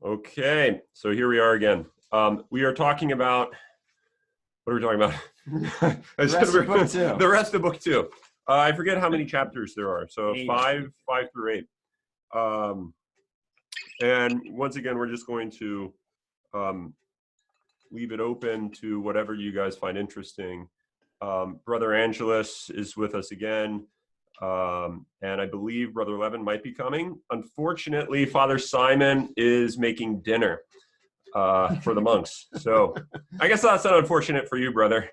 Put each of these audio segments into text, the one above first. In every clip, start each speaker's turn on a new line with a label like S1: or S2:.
S1: Okay, so here we are again. We are talking about, what are we talking about?
S2: The rest of book two.
S1: The rest of book two. I forget how many chapters there are. So
S2: 8.
S1: five through 8. And once again, we're just going to leave it open to whatever you guys find interesting. Brother Angelus is with us again. And I believe Brother Leven might be coming. Unfortunately, Father Simon is making dinner for the monks. So I guess that's not unfortunate for you, brother.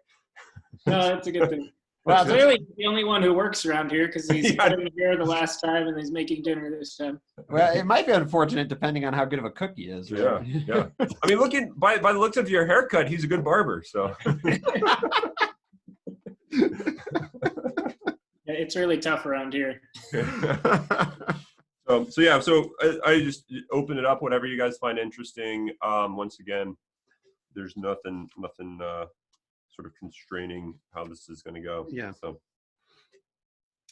S3: No, that's a good thing. Well, clearly he's the only one who works around here because he's cutting the hair the last time and he's making dinner this time.
S2: Well, it might be unfortunate depending on how good of a cook he is. Right?
S1: Yeah. I mean, looking by the looks of your haircut, he's a good barber. So.
S3: It's really tough around here.
S1: So I just open it up, whatever you guys find interesting. Once again, there's nothing sort of constraining how this is going to go.
S2: Yeah.
S1: So.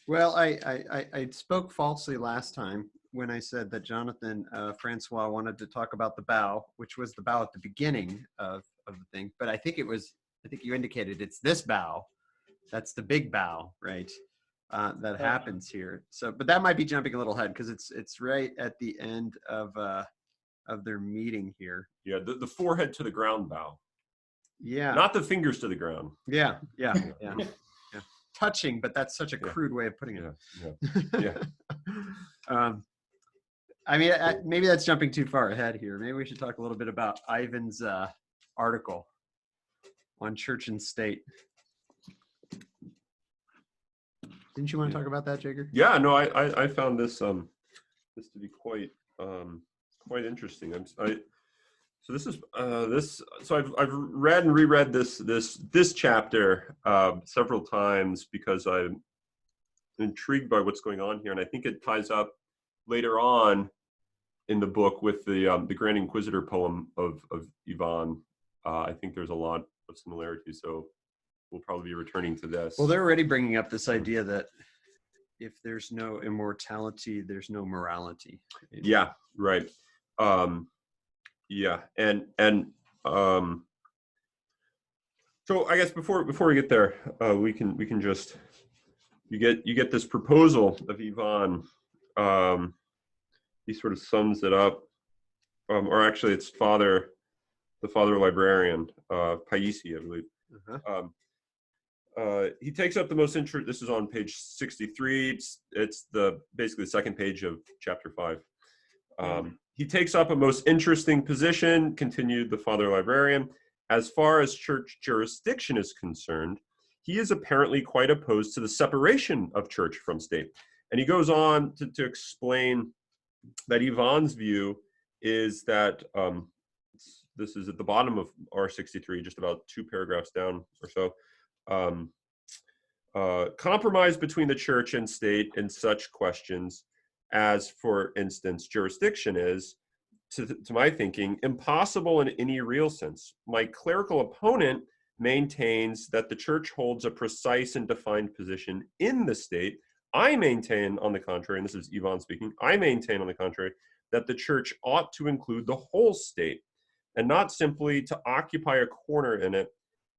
S2: Well, I spoke falsely last time when I said that Jonathan Francois wanted to talk about the bow, which was the bow at the beginning of the thing. But I think you indicated it's this bow. That's the big bow, right? That happens here. So, but that might be jumping a little ahead because it's right at the end of their meeting here.
S1: Yeah, the forehead to the ground bow.
S2: Yeah.
S1: Not the fingers to the ground.
S2: Yeah. Touching, but that's such a crude way of putting it.
S1: Yeah.
S2: I mean, maybe that's jumping too far ahead here. Maybe we should talk a little bit about Ivan's article on church and state. Didn't you want to talk about that, Jaeger?
S1: Yeah, no, I found this to be quite interesting. So this is So I've read and reread this chapter several times because I'm intrigued by what's going on here, and I think it ties up later on in the book with the Grand Inquisitor poem of Ivan. I think there's a lot of similarities, so we'll probably be returning to this.
S2: Well, they're already bringing up this idea that if there's no immortality, there's no morality.
S1: Yeah, right. Yeah, and so I guess before we get there, we can just you get this proposal of Ivan. He sort of sums it up, or actually, it's the father librarian, Paisi, I believe.
S2: Uh-huh.
S1: He takes up the most interest. This is on page 63. It's basically the second page of chapter 5. He takes up a most interesting position, continued the father librarian. As far as church jurisdiction is concerned, he is apparently quite opposed to the separation of church from state. And he goes on to explain that Ivan's view is that, this is at the bottom of R63, just about 2 paragraphs down or so, compromise between the church and state in such questions as, for instance, jurisdiction is, to my thinking, impossible in any real sense. My clerical opponent maintains that the church holds a precise and defined position in the state. I maintain, on the contrary, and this is Ivan speaking, I maintain, on the contrary, that the church ought to include the whole state and not simply to occupy a corner in it.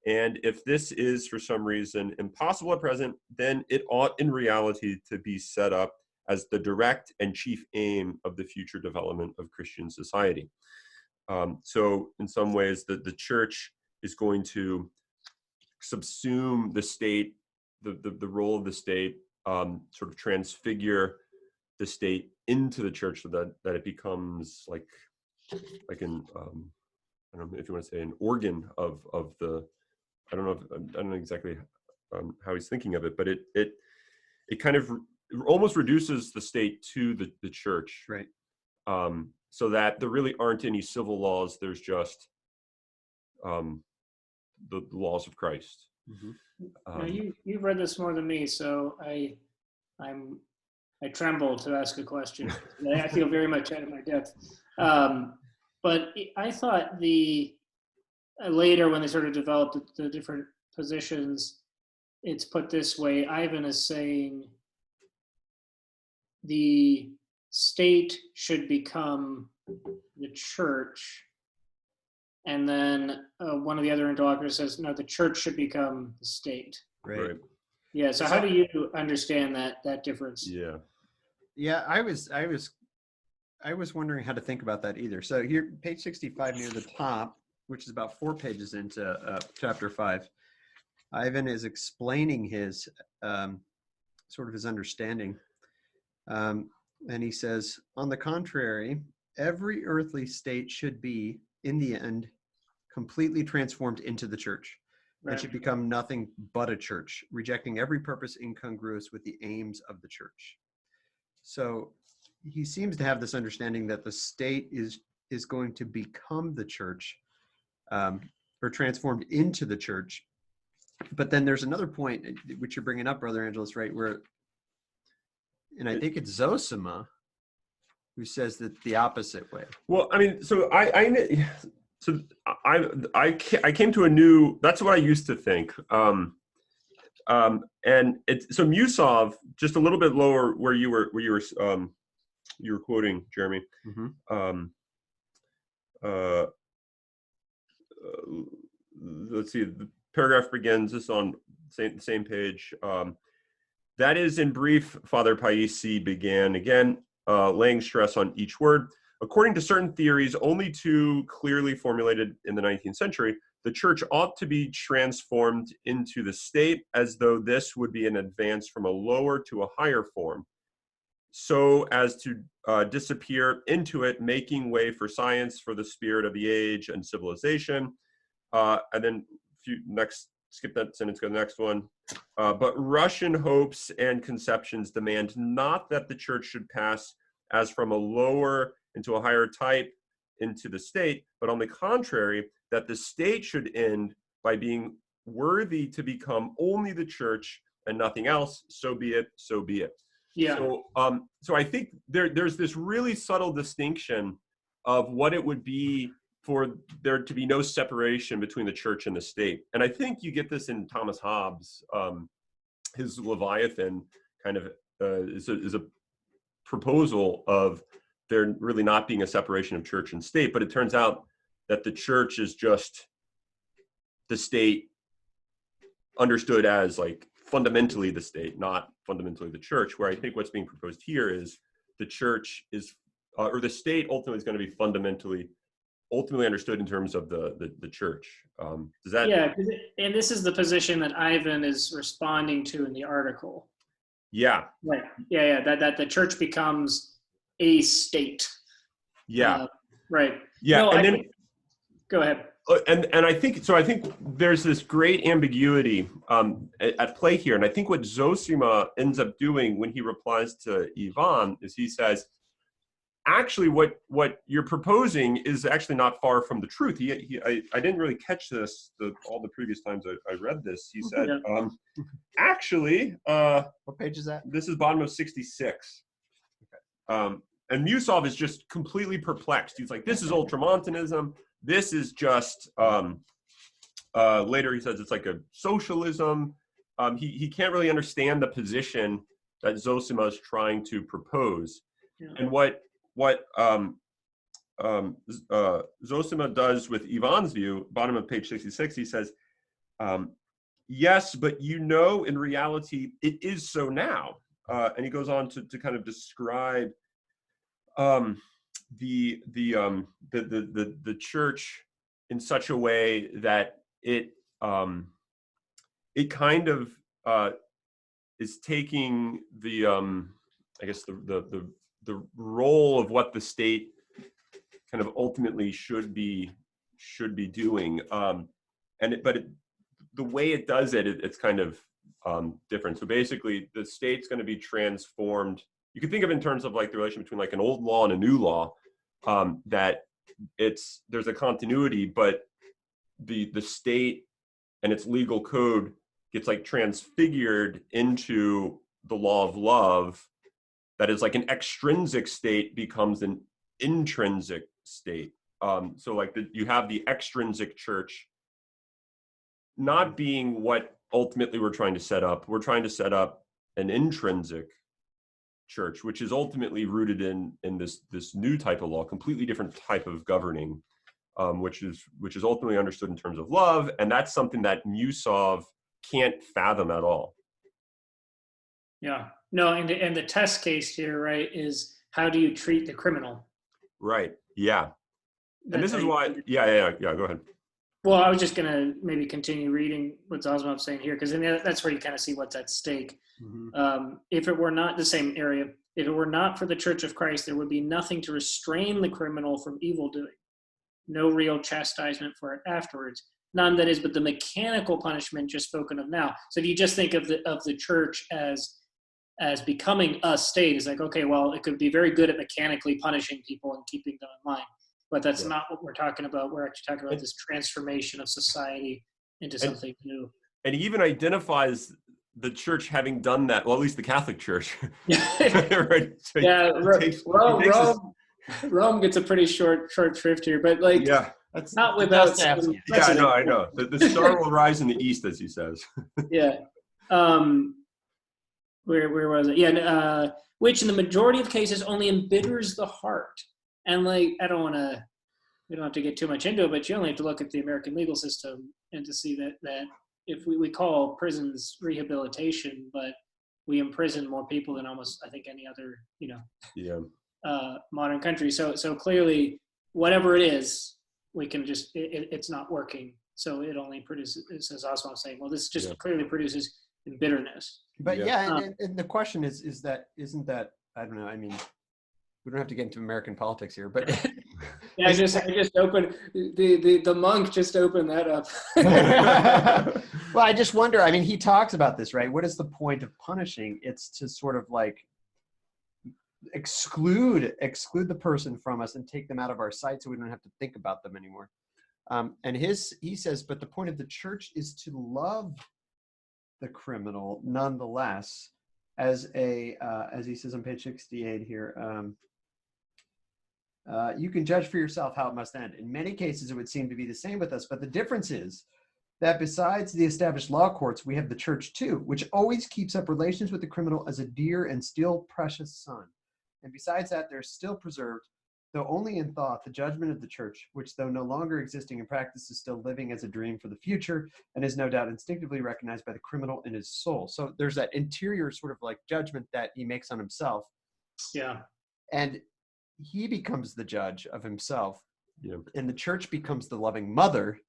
S1: And if this is, for some reason, impossible at present, then it ought in reality to be set up as the direct and chief aim of the future development of Christian society. So in some ways, the church is going to subsume the state, the role of the state, sort of transfigure the state into the church so that it becomes like an, I don't know if you want to say an organ of the, I don't know exactly how he's thinking of it, but it kind of almost reduces the state to the church,
S2: right?
S1: So that there really aren't any civil laws. There's just the laws of Christ.
S3: Now you've read this more than me, so I tremble to ask a question. I feel very much out of my depth. But I thought later when they sort of developed the different positions, it's put this way. Ivan is saying the state should become the church, and then one of the other interlocutors says, no, the church should become the state.
S2: Right.
S3: Yeah. So how do you understand that difference?
S1: Yeah.
S2: Yeah, I was wondering how to think about that either. So here, page 65 near the top, which is about 4 pages into chapter 5, Ivan is explaining his sort of his understanding. And he says, on the contrary, every earthly state should be, in the end, completely transformed into the church.
S3: Right.
S2: And should become nothing but a church, rejecting every purpose incongruous with the aims of the church. So he seems to have this understanding that the state is going to become the church, or transformed into the church. But then there's another point which you're bringing up, Brother Angelus, right? Where, and I think it's Zosima who says that the opposite way.
S1: Well, I mean, so I came to a new. That's what I used to think. And it's so Musov, just a little bit lower where you were quoting, Jeremy.
S2: Mm-hmm.
S1: Let's see. The paragraph begins. This on the same page. That is, in brief, Father Paisi began again, laying stress on each word. According to certain theories, only too clearly formulated in the 19th century, the church ought to be transformed into the state, as though this would be an advance from a lower to a higher form, so as to disappear into it, making way for science, for the spirit of the age and civilization. And then skip that sentence, go to the next one. But Russian hopes and conceptions demand not that the church should pass as from a lower into a higher type into the state, but on the contrary, that the state should end by being worthy to become only the church and nothing else. So be it, so be it.
S3: Yeah.
S1: So I think there's this really subtle distinction of what it would be for there to be no separation between the church and the state. And I think you get this in Thomas Hobbes. His Leviathan kind of is a proposal of there really not being a separation of church and state, but it turns out that the church is just the state understood as like fundamentally the state, not fundamentally the church, where I think what's being proposed here is the church is, or the state ultimately is going to be ultimately understood in terms of the church. Does that?
S3: Yeah, and this is the position that Ivan is responding to in the article.
S1: Yeah.
S3: Right. Yeah. That the church becomes a state.
S1: Yeah.
S3: Right.
S1: Yeah.
S3: No,
S1: and then
S3: go ahead.
S1: And I think there's this great ambiguity at play here. And I think what Zosima ends up doing when he replies to Ivan is he says, actually, what you're proposing is actually not far from the truth. I didn't really catch this all the previous times I read this. He said, actually,
S2: what page is that?
S1: This is bottom of 66. Okay. And Musov is just completely perplexed. He's like, this is ultramontanism. This is just, later he says it's like a socialism. He can't really understand the position that Zosima is trying to propose. Yeah. And what Zosima does with Ivan's view, bottom of page 66, he says, yes, but in reality, it is so now. And he goes on to kind of describe the church in such a way that it kind of is taking the role of what the state kind of ultimately should be doing, the way it does it's kind of different. So basically, the state's going to be transformed. You can think of it in terms of like the relation between like an old law and a new law, that there's a continuity, but the state and its legal code gets like transfigured into the law of love. That is like an extrinsic state becomes an intrinsic state. So like you have the extrinsic church not being what ultimately we're trying to set up. We're trying to set up an intrinsic church, which is ultimately rooted in this new type of law, completely different type of governing, which is ultimately understood in terms of love, and that's something that Musov can't fathom at all.
S3: Yeah. No, and the test case here, right, is how do you treat the criminal?
S1: Right. Yeah. And this is why. Yeah. Go ahead.
S3: Well, I was just gonna maybe continue reading what Zosimov's saying here, because that's where you kind of see what's at stake.
S2: Mm-hmm.
S3: If it were not the same area, if it were not for the Church of Christ, there would be nothing to restrain the criminal from evil doing. No real chastisement for it afterwards. None, that is, but the mechanical punishment just spoken of now. So if you just think of the church as becoming a state, it's like, okay, well, it could be very good at mechanically punishing people and keeping them in line. But that's not what we're talking about. We're actually talking about this transformation of society into something new.
S1: And he even identifies the church having done that, well, at least the Catholic Church.
S3: Right? So Rome gets a pretty short shrift here, but like,
S2: that's
S3: not without.
S1: I know. The star will rise in the east, as he says.
S3: Yeah. Where was it? Yeah. Which in the majority of cases only embitters the heart. And like, we don't have to get too much into it, but you only have to look at the American legal system and to see that if we call prisons rehabilitation, but we imprison more people than almost, I think, any other, modern country. So clearly, whatever it is, we can just, it's not working. So it only produces, as Oswald was saying, well, this just clearly produces bitterness.
S2: But and the question isn't that, I don't know, I mean, we don't have to get into American politics here, but
S3: I just opened the monk just opened that up.
S2: Well, I just wonder, I mean, he talks about this, right? What is the point of punishing? It's to sort of like exclude the person from us and take them out of our sight so we don't have to think about them anymore. And he says, but the point of the church is to love the criminal nonetheless, as he says on page 68 here. You can judge for yourself how it must end. In many cases, it would seem to be the same with us, but the difference is that besides the established law courts, we have the church too, which always keeps up relations with the criminal as a dear and still precious son. And besides that, there's still preserved, though only in thought, the judgment of the church, which though no longer existing in practice is still living as a dream for the future and is no doubt instinctively recognized by the criminal in his soul. So there's that interior sort of like judgment that he makes on himself.
S3: Yeah.
S2: And he becomes the judge of himself.
S1: Yeah.
S2: And the church becomes the loving mother.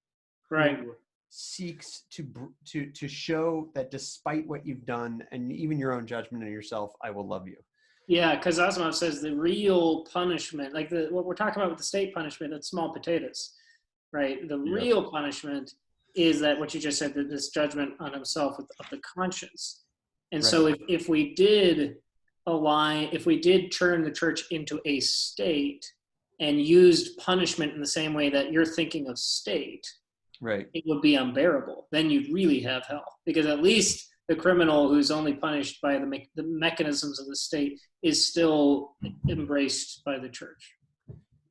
S3: Right.
S2: Who seeks to show that despite what you've done and even your own judgment of yourself, I will love you.
S3: Yeah, because Asimov says the real punishment, like what we're talking about with the state punishment, that's small potatoes, right? The real punishment is that what you just said, that this judgment on himself of the conscience. And so if we did turn the church into a state and used punishment in the same way that you're thinking of state, it would be unbearable. Then you'd really have hell, because at least the criminal who's only punished by the mechanisms of the state is still embraced by the church.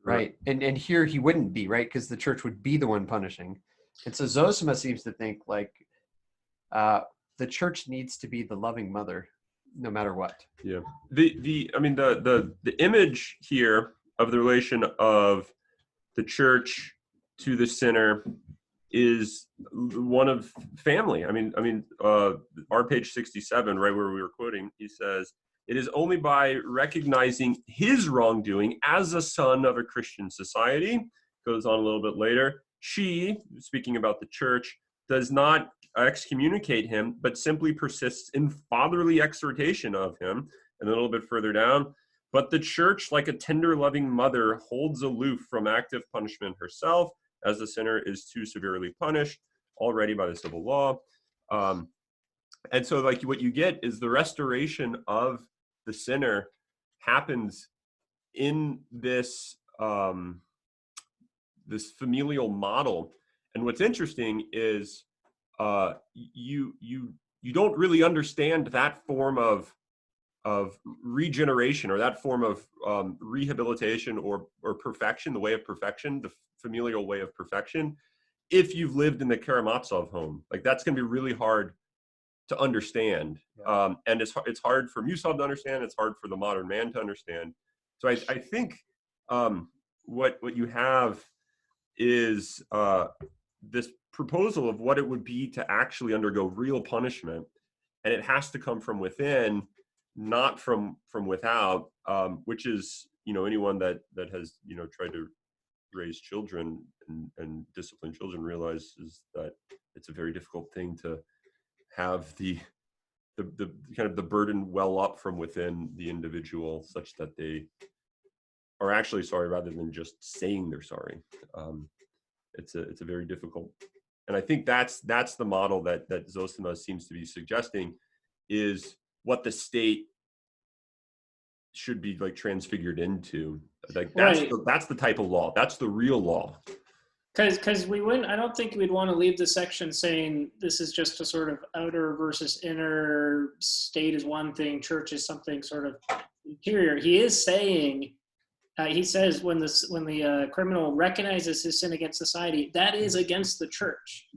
S2: Right. And here he wouldn't be, right? Because the church would be the one punishing. And so Zosima seems to think like the church needs to be the loving mother no matter what.
S1: Yeah. The image here of the relation of the church to the sinner is one of family. Our page 67, right where we were quoting, he says, it is only by recognizing his wrongdoing as a son of a Christian society, goes on a little bit later, she, speaking about the church, does not excommunicate him, but simply persists in fatherly exhortation of him. And a little bit further down, but the church, like a tender, loving mother, holds aloof from active punishment herself, as the sinner is too severely punished already by the civil law. And so like what you get is the restoration of the sinner happens in this this familial model. And what's interesting is you don't really understand that form of regeneration, or that form of rehabilitation or perfection, the way of perfection, the familial way of perfection, if you've lived in the Karamazov home. Like, that's going to be really hard to understand.
S2: Yeah.
S1: And it's hard for Musov to understand. It's hard for the modern man to understand. So I think what you have is this proposal of what it would be to actually undergo real punishment, and it has to come from within, not from without, which is, anyone that has tried to raise children and discipline children realizes that it's a very difficult thing to have the kind of the burden well up from within the individual such that they are actually sorry rather than just saying they're sorry. It's a very difficult, and I think that's the model that Zosima seems to be suggesting is what the state should be like transfigured into. Like that's the type of law. That's the real law.
S3: Because we wouldn't, I don't think we'd want to leave the section saying this is just a sort of outer versus inner, state is one thing, church is something sort of interior. He is saying, he says when the criminal recognizes his sin against society, that is against the church.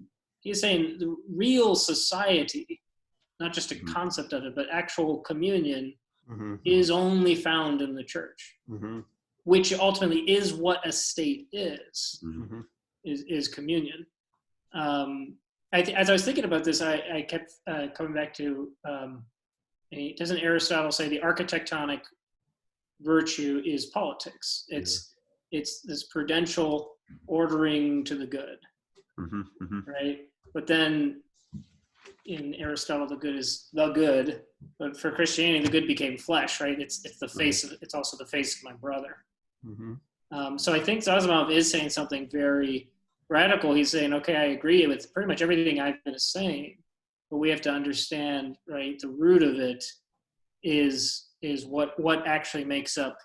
S3: He's saying the real society, not just a concept of it, but actual communion is only found in the church, which ultimately is what a state is. Is communion. As I was thinking about this, I kept coming back to, doesn't Aristotle say the architectonic virtue is politics? It's this prudential ordering to the good, right? But then in Aristotle, the good is the good, but for Christianity, the good became flesh, right? It's the face of, it's also the face of my brother. So I think Zosima is saying something very radical. He's saying, okay, I agree with pretty much everything I've been saying, but we have to understand, right, the root of it is what actually makes up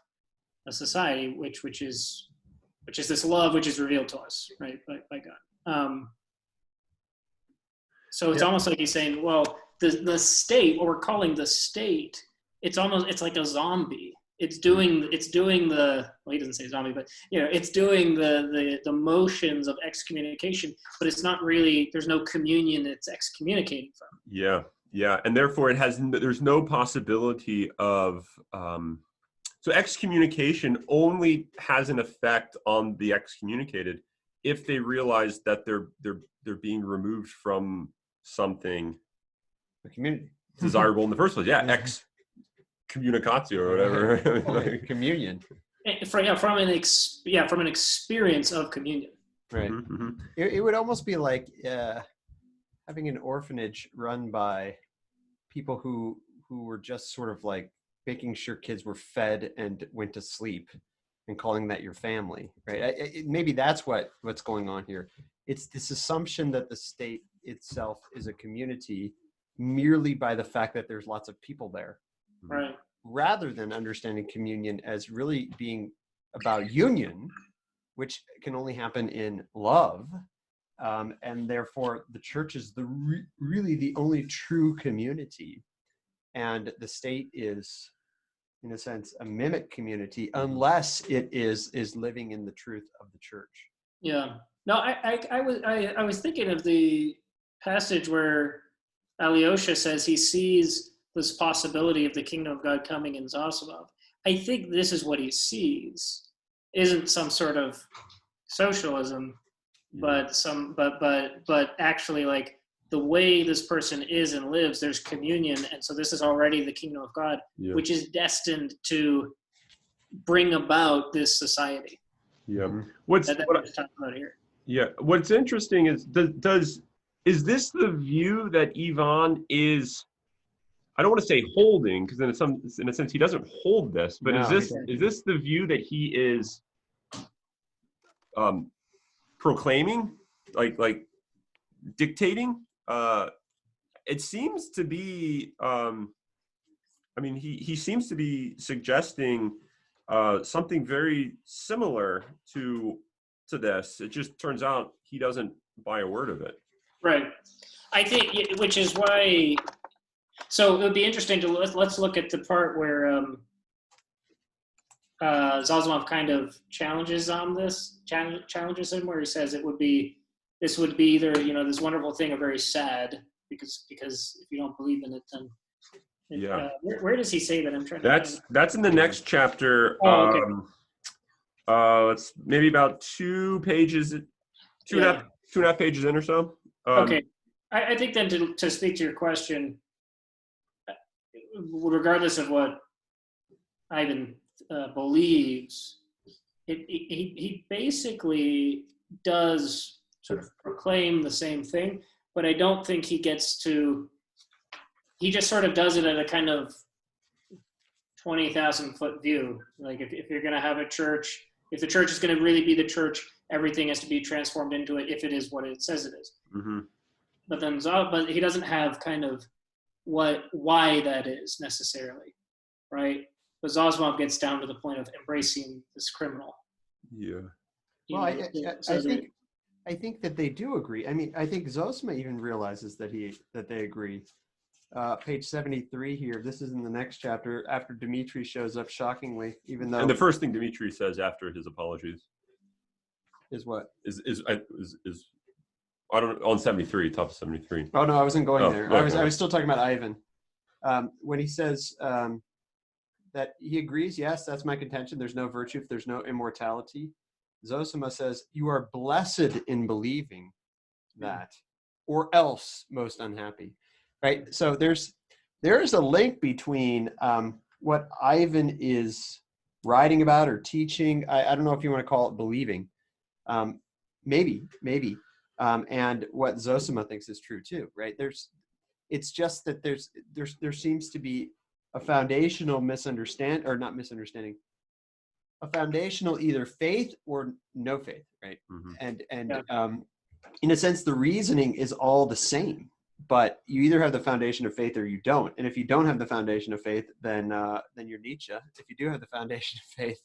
S3: a society, which is this love which is revealed to us, right, by God. So it's almost like he's saying, well, the state, what we're calling the state, it's like a zombie. It's doing the, well, he doesn't say zombie, but it's doing the motions of excommunication, but it's not really, there's no communion it's excommunicating from.
S1: Yeah, and therefore there's no possibility of so excommunication only has an effect on the excommunicated if they realize that they're being removed from something
S2: The community
S1: desirable in the first place. Communicatio or whatever.
S2: Communion.
S3: From an experience of communion.
S2: Right. It would almost be like having an orphanage run by people who were just sort of like making sure kids were fed and went to sleep and calling that your family, right? Maybe that's what's going on here. It's this assumption that the state itself is a community merely by the fact that there's lots of people there.
S3: Right.
S2: Rather than understanding communion as really being about union, which can only happen in love, and therefore the church is really the only true community, and the state is, in a sense, a mimic community unless it is living in the truth of the church.
S3: Yeah. No, I was thinking of the passage where Alyosha says he sees this possibility of the kingdom of God coming in Zosima. I think this is what he sees, isn't some sort of socialism, but actually like the way this person is and lives, there's communion, and so this is already the kingdom of God, which is destined to bring about this society.
S1: What
S3: I'm talking about here.
S1: What's interesting is is this the view that Ivan is? I don't want to say holding, because in a sense he doesn't hold this, but is this the view that he is proclaiming, like dictating? It seems to be. He seems to be suggesting something very similar to this. It just turns out he doesn't buy a word of it.
S3: Right. I think, which is why. So it would be interesting to let's look at the part where Zosima kind of challenges him, where he says this would be either this wonderful thing or very sad. because if you don't believe in it, then
S1: Yeah.
S3: where does he say that? I'm trying to.
S1: That's in the next chapter.
S3: Oh, okay.
S1: It's maybe about 2 pages, two and a half pages in or so.
S3: Okay. I think then to speak to your question, regardless of what Ivan believes, he basically does sort of proclaim the same thing, but I don't think he gets to. He just sort of does it at a kind of 20,000-foot view. Like if you're going to have a church, if the church is going to really be the church, everything has to be transformed into it if it is what it says it is.
S1: Mm-hmm.
S3: But he doesn't have kind of why that is necessarily, right? But Zosmov gets down to the point of embracing this criminal.
S1: Yeah.
S2: Well, I think that they do agree. I mean, I think Zosma even realizes that they agree. Page 73 here. This is in the next chapter after Dmitri shows up shockingly, even though.
S1: And the first thing Dmitri says after his apologies
S2: is what?
S1: Is I don't know, on 73, top of 73.
S2: Oh no, I wasn't going there.
S1: Okay.
S2: I was still talking about Ivan. When he says that he agrees, yes, that's my contention. There's no virtue if there's no immortality. Zosima says, you are blessed in believing that, or else most unhappy. Right? So there is a link between what Ivan is writing about or teaching. I don't know if you want to call it believing. Maybe. And what Zosima thinks is true too, right? It's just that there seems to be a foundational a foundational either faith or no faith, right? Mm-hmm. And in a sense, the reasoning is all the same, but you either have the foundation of faith or you don't. And if you don't have the foundation of faith, then you're Nietzsche. If you do have the foundation of faith,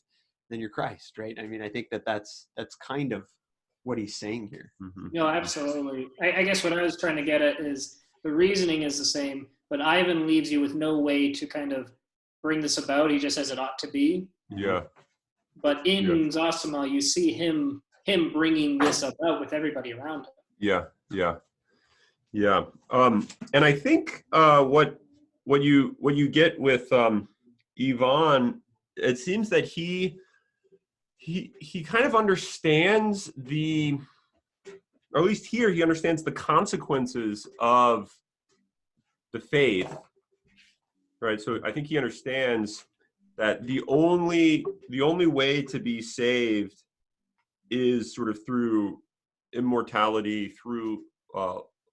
S2: then you're Christ, right? I mean, I think that's kind of what he's saying here.
S1: Mm-hmm.
S3: No, absolutely. I guess what I was trying to get at is the reasoning is the same, but Ivan leaves you with no way to kind of bring this about. He just says it ought to be.
S1: Yeah.
S3: But in Zosima, you see him bringing this about with everybody around him.
S1: Yeah. And I think what you get with Ivan, it seems that he kind of understands or at least here he understands the consequences of the faith, right? So I think he understands that the only way to be saved is sort of through immortality, through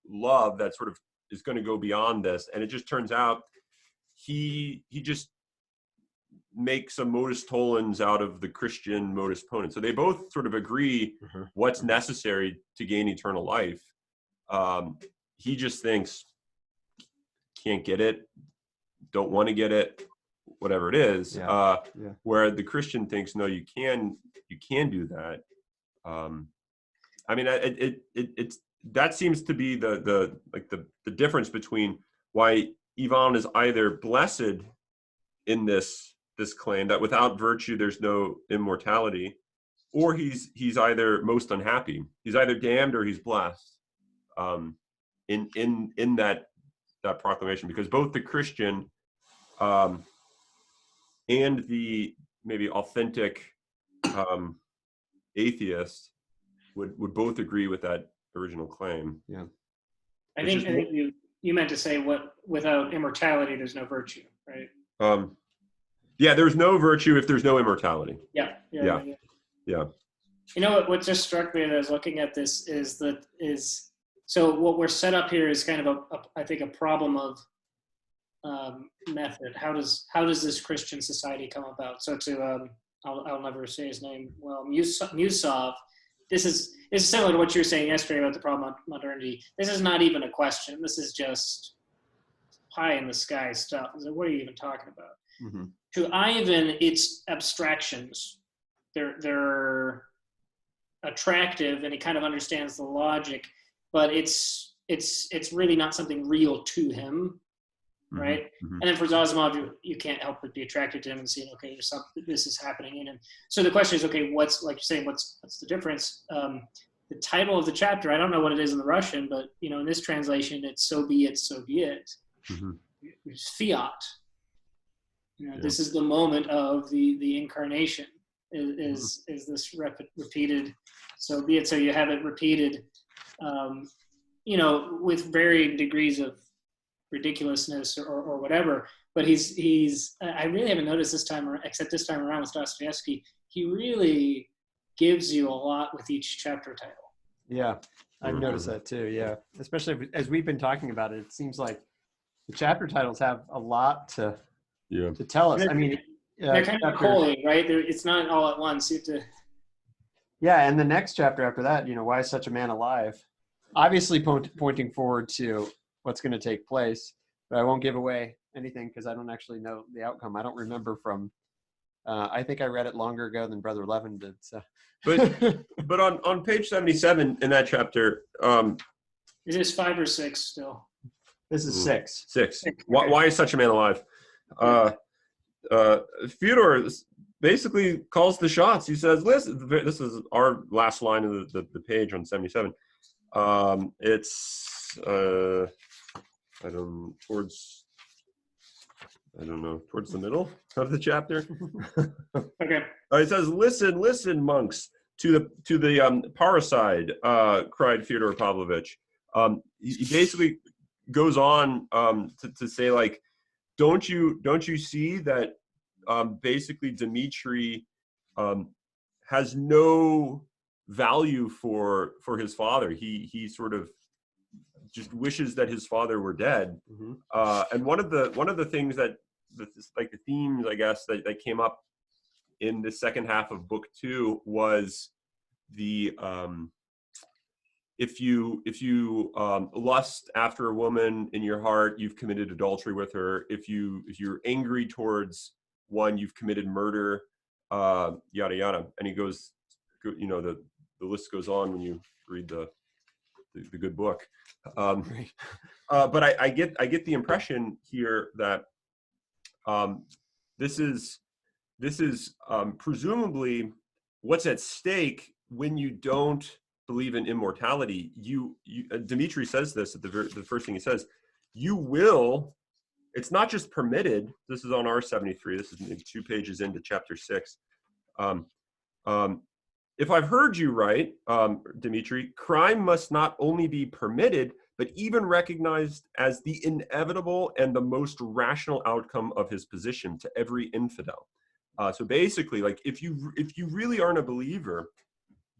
S1: love that sort of is going to go beyond this. And it just turns out he just makes a modus tollens out of the Christian modus ponens. So they both sort of agree what's necessary to gain eternal life. He just thinks, can't get it, don't want to get it, whatever it is. Where the Christian thinks, no, you can do that. I mean, it's that seems to be the difference between why Ivan is either blessed in this claim that without virtue there's no immortality, or he's either most unhappy. He's either damned or he's blessed. In that proclamation, because both the Christian and the maybe authentic atheist would both agree with that original claim.
S2: Yeah.
S3: I think you meant to say without immortality there's no virtue, right?
S1: Yeah, there's no virtue if there's no immortality.
S3: Yeah.
S1: You
S3: know what just struck me as I was looking at this is so what we're set up here is kind of I think a problem of method. How does this Christian society come about? So I'll never say his name well. Musov. This is similar to what you were saying yesterday about the problem of modernity. This is not even a question. This is just pie in the sky stuff. Like, what are you even talking about?
S2: Mm-hmm.
S3: To Ivan, it's abstractions. They're attractive, and he kind of understands the logic, but it's really not something real to him, right? Mm-hmm. And then for Zosima, you can't help but be attracted to him and seeing, okay, this is happening in him. So the question is, okay, what's like you're saying, what's the difference? the title of the chapter, I don't know what it is in the Russian, but in this translation, it's "So be it, so be it."
S1: Mm-hmm.
S3: It's fiat. This is the moment of the incarnation. Is this repeated? So be it. So you have it repeated, with varying degrees of ridiculousness or whatever. But he's. I really haven't noticed this time, except this time around with Dostoyevsky. He really gives you a lot with each chapter title.
S2: Yeah, I've noticed that too. Yeah, especially as we've been talking about it, it seems like the chapter titles have a lot to tell us. I mean,
S3: they're kind of pulling, right? It's not all at once. You have to.
S2: Yeah, and the next chapter after that, why is such a man alive? Obviously, pointing forward to what's going to take place, but I won't give away anything because I don't actually know the outcome. I don't remember from. I think I read it longer ago than Brother Leven did. So,
S1: but on page 77 in that chapter,
S3: is this 5 or 6 still?
S2: This is 6.
S1: 6. Why is such a man alive? Fyodor basically calls the shots. He says, "Listen, this is our last line of the page on 77. It's towards the middle of the chapter."
S3: Okay.
S1: It says, "Listen, monks, to the parricide," cried Fyodor Pavlovich. He basically goes on to say, like, don't you see that basically Dmitri has no value for his father. He sort of just wishes that his father were dead.
S2: Mm-hmm.
S1: And one of the things that like the themes, I guess, that came up in the second half of book 2 was the if you lust after a woman in your heart, you've committed adultery with her. If you're angry towards one, you've committed murder. Yada yada. And he goes, the list goes on when you read the good book. But I get the impression here that this is presumably what's at stake when you don't believe in immortality. Dmitri says this at the first thing he says. You will. It's not just permitted. This is on R73. This is 2 pages into chapter 6. If I've heard you right, Dmitri, crime must not only be permitted, but even recognized as the inevitable and the most rational outcome of his position to every infidel. So basically, like, if you really aren't a believer,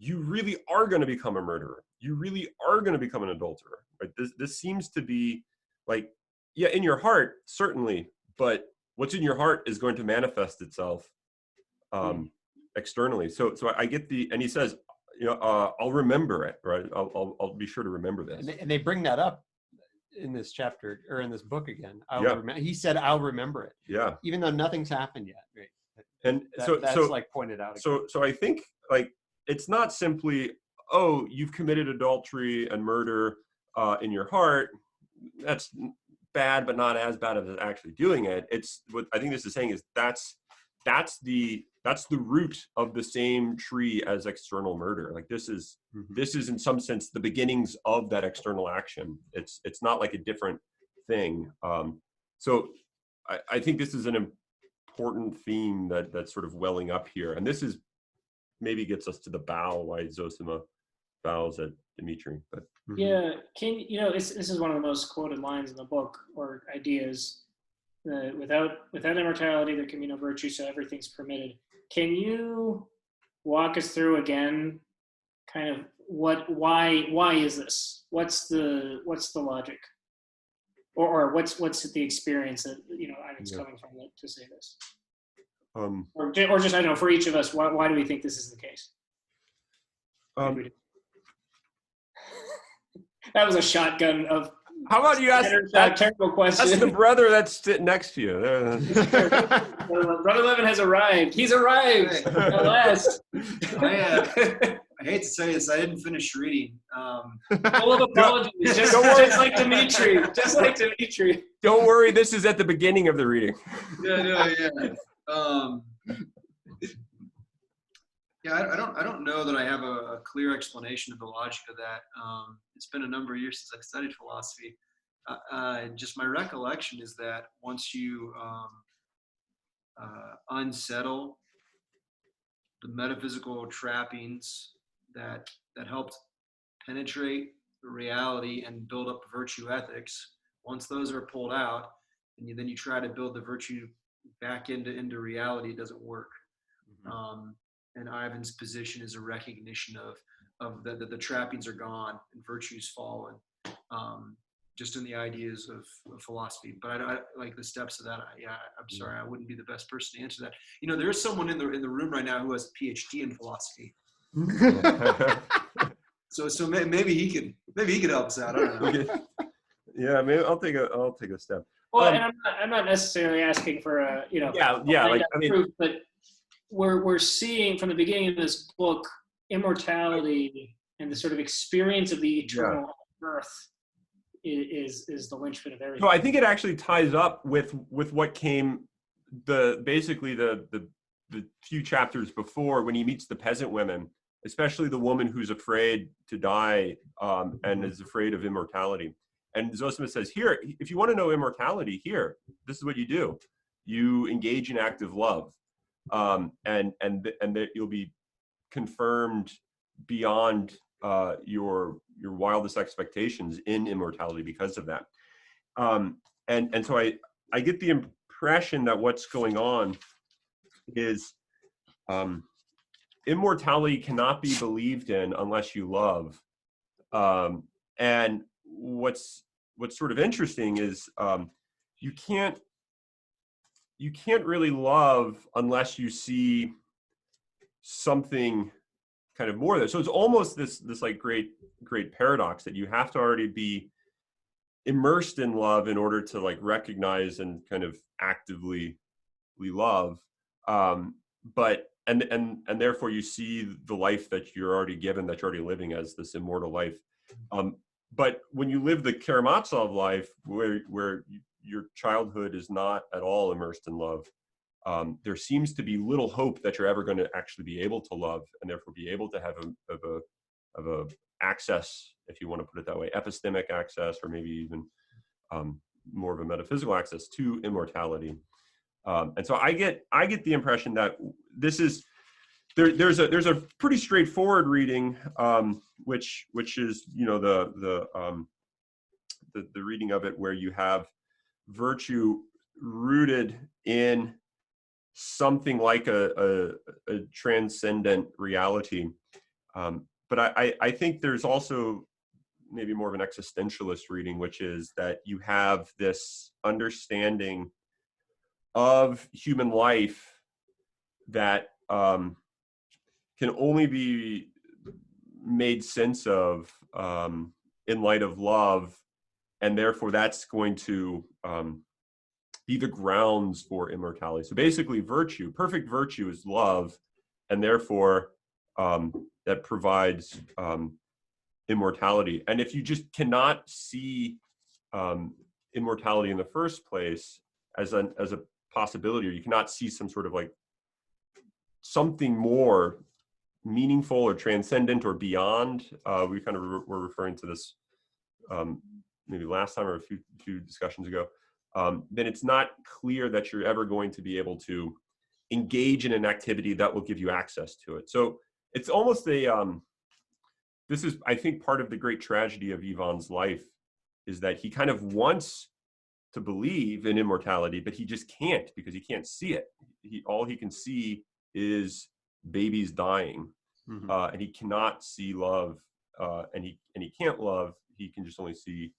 S1: you really are going to become a murderer. You really are going to become an adulterer. Right? This seems to be like, yeah, in your heart, certainly, but what's in your heart is going to manifest itself externally. So I get and he says, I'll remember it, right? I'll be sure to remember this.
S2: And they bring that up in this chapter or in this book again. He said, "I'll remember it."
S1: Yeah.
S2: Even though nothing's happened yet, right?
S1: And
S2: that's like pointed out again.
S1: So I think, like, it's not simply, oh, you've committed adultery and murder in your heart. That's bad, but not as bad as actually doing it. It's what I think this is saying is that's the root of the same tree as external murder. Like, this is in some sense the beginnings of that external action. It's not like a different thing. So I think this is an important theme that's sort of welling up here, and this is maybe gets us to the bow, why Zosima bows at Dmitri. But
S3: yeah, this is one of the most quoted lines in the book, or ideas. Without immortality, there can be no virtue, so everything's permitted. Can you walk us through again, kind of why is this? What's the logic, or what's the experience that Ivan's coming from to say this? Or just, I don't know, for each of us, why do we think this is the case? That was a shotgun of.
S1: How about you ask
S3: that terrible question?
S1: That's the brother that's sitting next to you.
S3: Brother Leven has arrived. He's arrived at last.
S4: I hate to say this, I didn't finish reading.
S3: Full of apologies, just like Dmitri. Just like Dmitri.
S1: Don't worry, this is at the beginning of the reading.
S4: Yeah. Yeah, I don't know that I have a clear explanation of the logic of that. It's been a number of years since I've studied philosophy. Just my recollection is that once you unsettle the metaphysical trappings that helped penetrate the reality and build up virtue ethics, once those are pulled out, and then you try to build the virtue back into reality, it doesn't work. And Ivan's position is a recognition of the trappings are gone and virtue's fallen, just in the ideas of philosophy. But I like the steps of that. I'm sorry, I wouldn't be the best person to answer that. There is someone in the room right now who has a PhD in philosophy. So maybe he could help us out. I don't know.
S1: Yeah, maybe I'll take a step.
S3: Well, and I'm not necessarily asking for a proof, but we're seeing from the beginning of this book immortality and the sort of experience of the eternal earth is the linchpin of everything.
S1: So I think it actually ties up with what came basically the few chapters before, when he meets the peasant women, especially the woman who's afraid to die and is afraid of immortality. And Zosima says, here, if you want to know immortality, here, this is what you do. You engage in active love. And that you'll be confirmed beyond your wildest expectations in immortality because of that. And so I get the impression that what's going on is immortality cannot be believed in unless you love. And what's sort of interesting is you can't really love unless you see something kind of more there. So it's almost this like great paradox that you have to already be immersed in love in order to like recognize and kind of actively love. But therefore you see the life that you're already given, that you're already living as this immortal life. But when you live the Karamazov life, where your childhood is not at all immersed in love, there seems to be little hope that you're ever going to actually be able to love, and therefore be able to have a access, if you want to put it that way, epistemic access, or maybe even more of a metaphysical access to immortality. And so I get the impression that this is there's a pretty straightforward reading, which is the reading of it where you have virtue rooted in something like a transcendent reality. But I think there's also maybe more of an existentialist reading, which is that you have this understanding of human life that can only be made sense of in light of love, and therefore that's going to be the grounds for immortality. So basically perfect virtue is love, and therefore that provides immortality. And if you just cannot see immortality in the first place as a possibility, or you cannot see some sort of like something more meaningful or transcendent or beyond, we kind of were referring to this maybe last time or a few discussions ago, then it's not clear that you're ever going to be able to engage in an activity that will give you access to it. So it's almost this is, I think, part of the great tragedy of Ivan's life, is that he kind of wants to believe in immortality, but he just can't, because he can't see it. All he can see is babies dying, and he cannot see love, and he can't love. He can just only see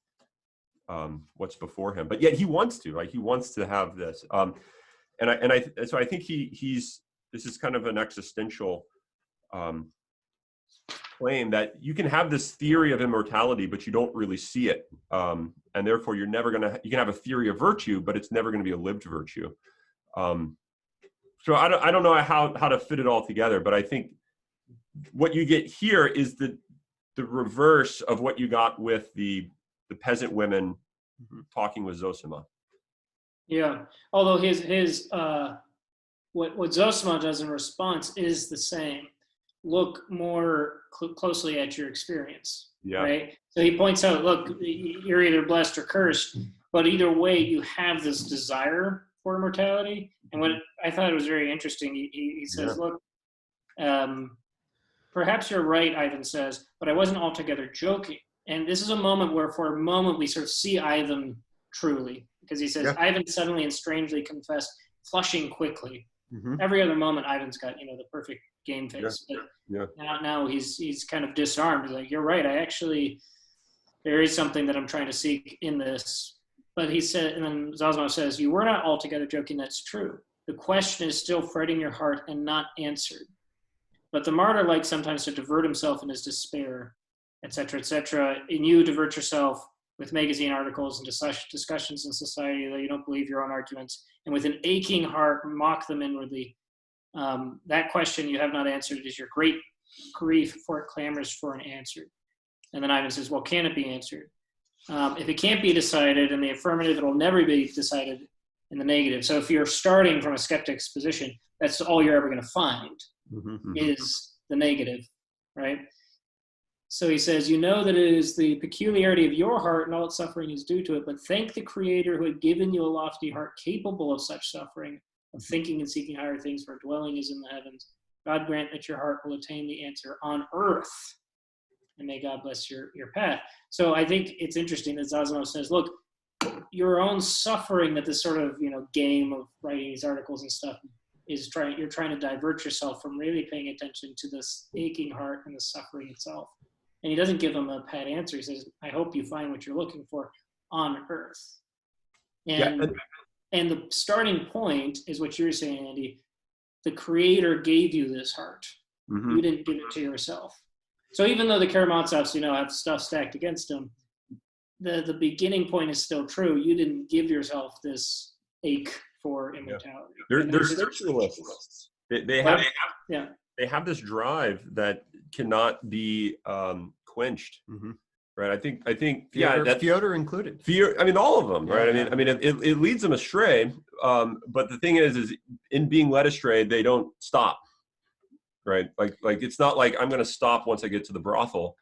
S1: what's before him. But yet he wants to, right? He wants to have this, so I think this is kind of an existential claim, that you can have this theory of immortality, but you don't really see it, and therefore you can have a theory of virtue, but it's never going to be a lived virtue. So I don't know how to fit it all together, but I think what you get here is the reverse of what you got with the peasant women talking with Zosima.
S3: Yeah, although his what Zosima does in response is the same. look more closely at your experience,
S1: Yeah.
S3: right? So he points out, look, you're either blessed or cursed, but either way, you have this desire for immortality. And what I thought was very interesting, he says, look, perhaps you're right, Ivan says, but I wasn't altogether joking. And this is a moment where, for a moment, we sort of see Ivan truly, because he says, Ivan suddenly and strangely confessed, flushing quickly. Every other moment, Ivan's got, the perfect game face. But now he's kind of disarmed. He's like, you're right. There is something that I'm trying to seek in this. But he said, and then Zosimo says, you were not altogether joking. That's true. The question is still fretting your heart and not answered. But the martyr likes sometimes to divert himself in his despair, etc., etc. And you divert yourself with magazine articles and discussions in society that you don't believe your own arguments, and with an aching heart mock them inwardly. That question you have not answered is your great grief, for it clamors for an answer. And then Ivan says, well, can it be answered? If it can't be decided in the affirmative, it will never be decided in the negative. So if you're starting from a skeptic's position, that's all you're ever going to find is the negative, right? So he says, you know that it is the peculiarity of your heart and all its suffering is due to it, but thank the Creator who had given you a lofty heart capable of such suffering, of thinking and seeking higher things, for dwelling is in the heavens. God grant that your heart will attain the answer on earth, and may God bless your path. So I think it's interesting that Zosimo says, look, your own suffering that this sort of, game of writing these articles and stuff you're trying to divert yourself from really paying attention to this aching heart and the suffering itself. And he doesn't give them a pat answer. He says, I hope you find what you're looking for on earth. And the starting point is what you're saying, Andy. The Creator gave you this heart. You didn't give it to yourself. So even though the Karamazovs, have stuff stacked against them, the beginning point is still true. You didn't give yourself this ache for immortality.
S1: They're spiritualists. They have this drive that cannot be quenched, right? I think
S2: Fyodor included.
S1: Fear. I mean, all of them, right? I mean, it leads them astray. But the thing is in being led astray, they don't stop, right? Like it's not like I'm going to stop once I get to the brothel.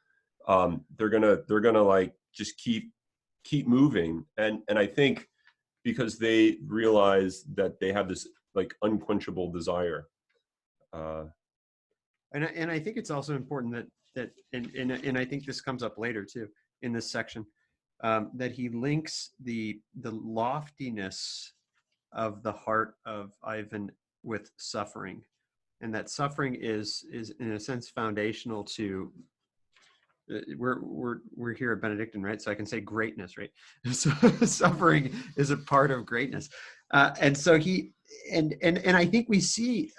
S1: They're gonna like just keep moving, and I think because they realize that they have this like unquenchable desire.
S2: And I think it's also important that and I think this comes up later too in this section, that he links the loftiness of the heart of Ivan with suffering, and that suffering is in a sense foundational to. We're here at Benedictine, right? So I can say greatness, right? So suffering is a part of greatness, and so I think we see.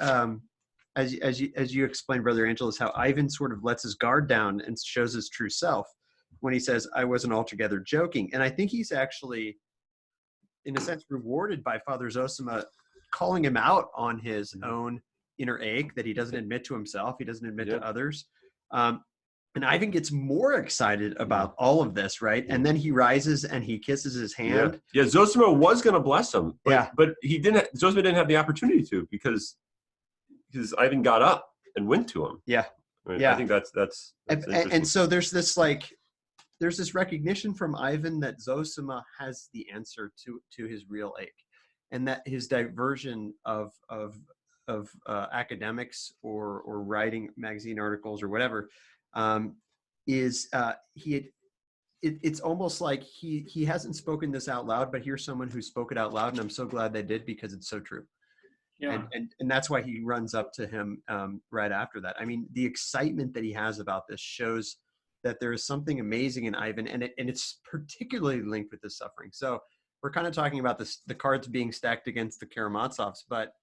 S2: As you explained, Brother Angelus, how Ivan sort of lets his guard down and shows his true self when he says, I wasn't altogether joking. And I think he's actually, in a sense, rewarded by Father Zosima calling him out on his own inner ache that he doesn't admit to himself, he doesn't admit to others. And Ivan gets more excited about all of this, right? And then he rises and he kisses his hand.
S1: Yeah, Zosima was going to bless him, but Zosima didn't have the opportunity to because Ivan got up and went to him. I think that's
S2: and so there's this recognition from Ivan that Zosima has the answer to his real ache, and that his diversion of academics or writing magazine articles or whatever it's almost like he hasn't spoken this out loud, but here's someone who spoke it out loud, and I'm so glad they did because it's so true. And that's why he runs up to him right after that. I mean, the excitement that he has about this shows that there is something amazing in Ivan, and it's particularly linked with the suffering. So we're kind of talking about the cards being stacked against the Karamazovs, but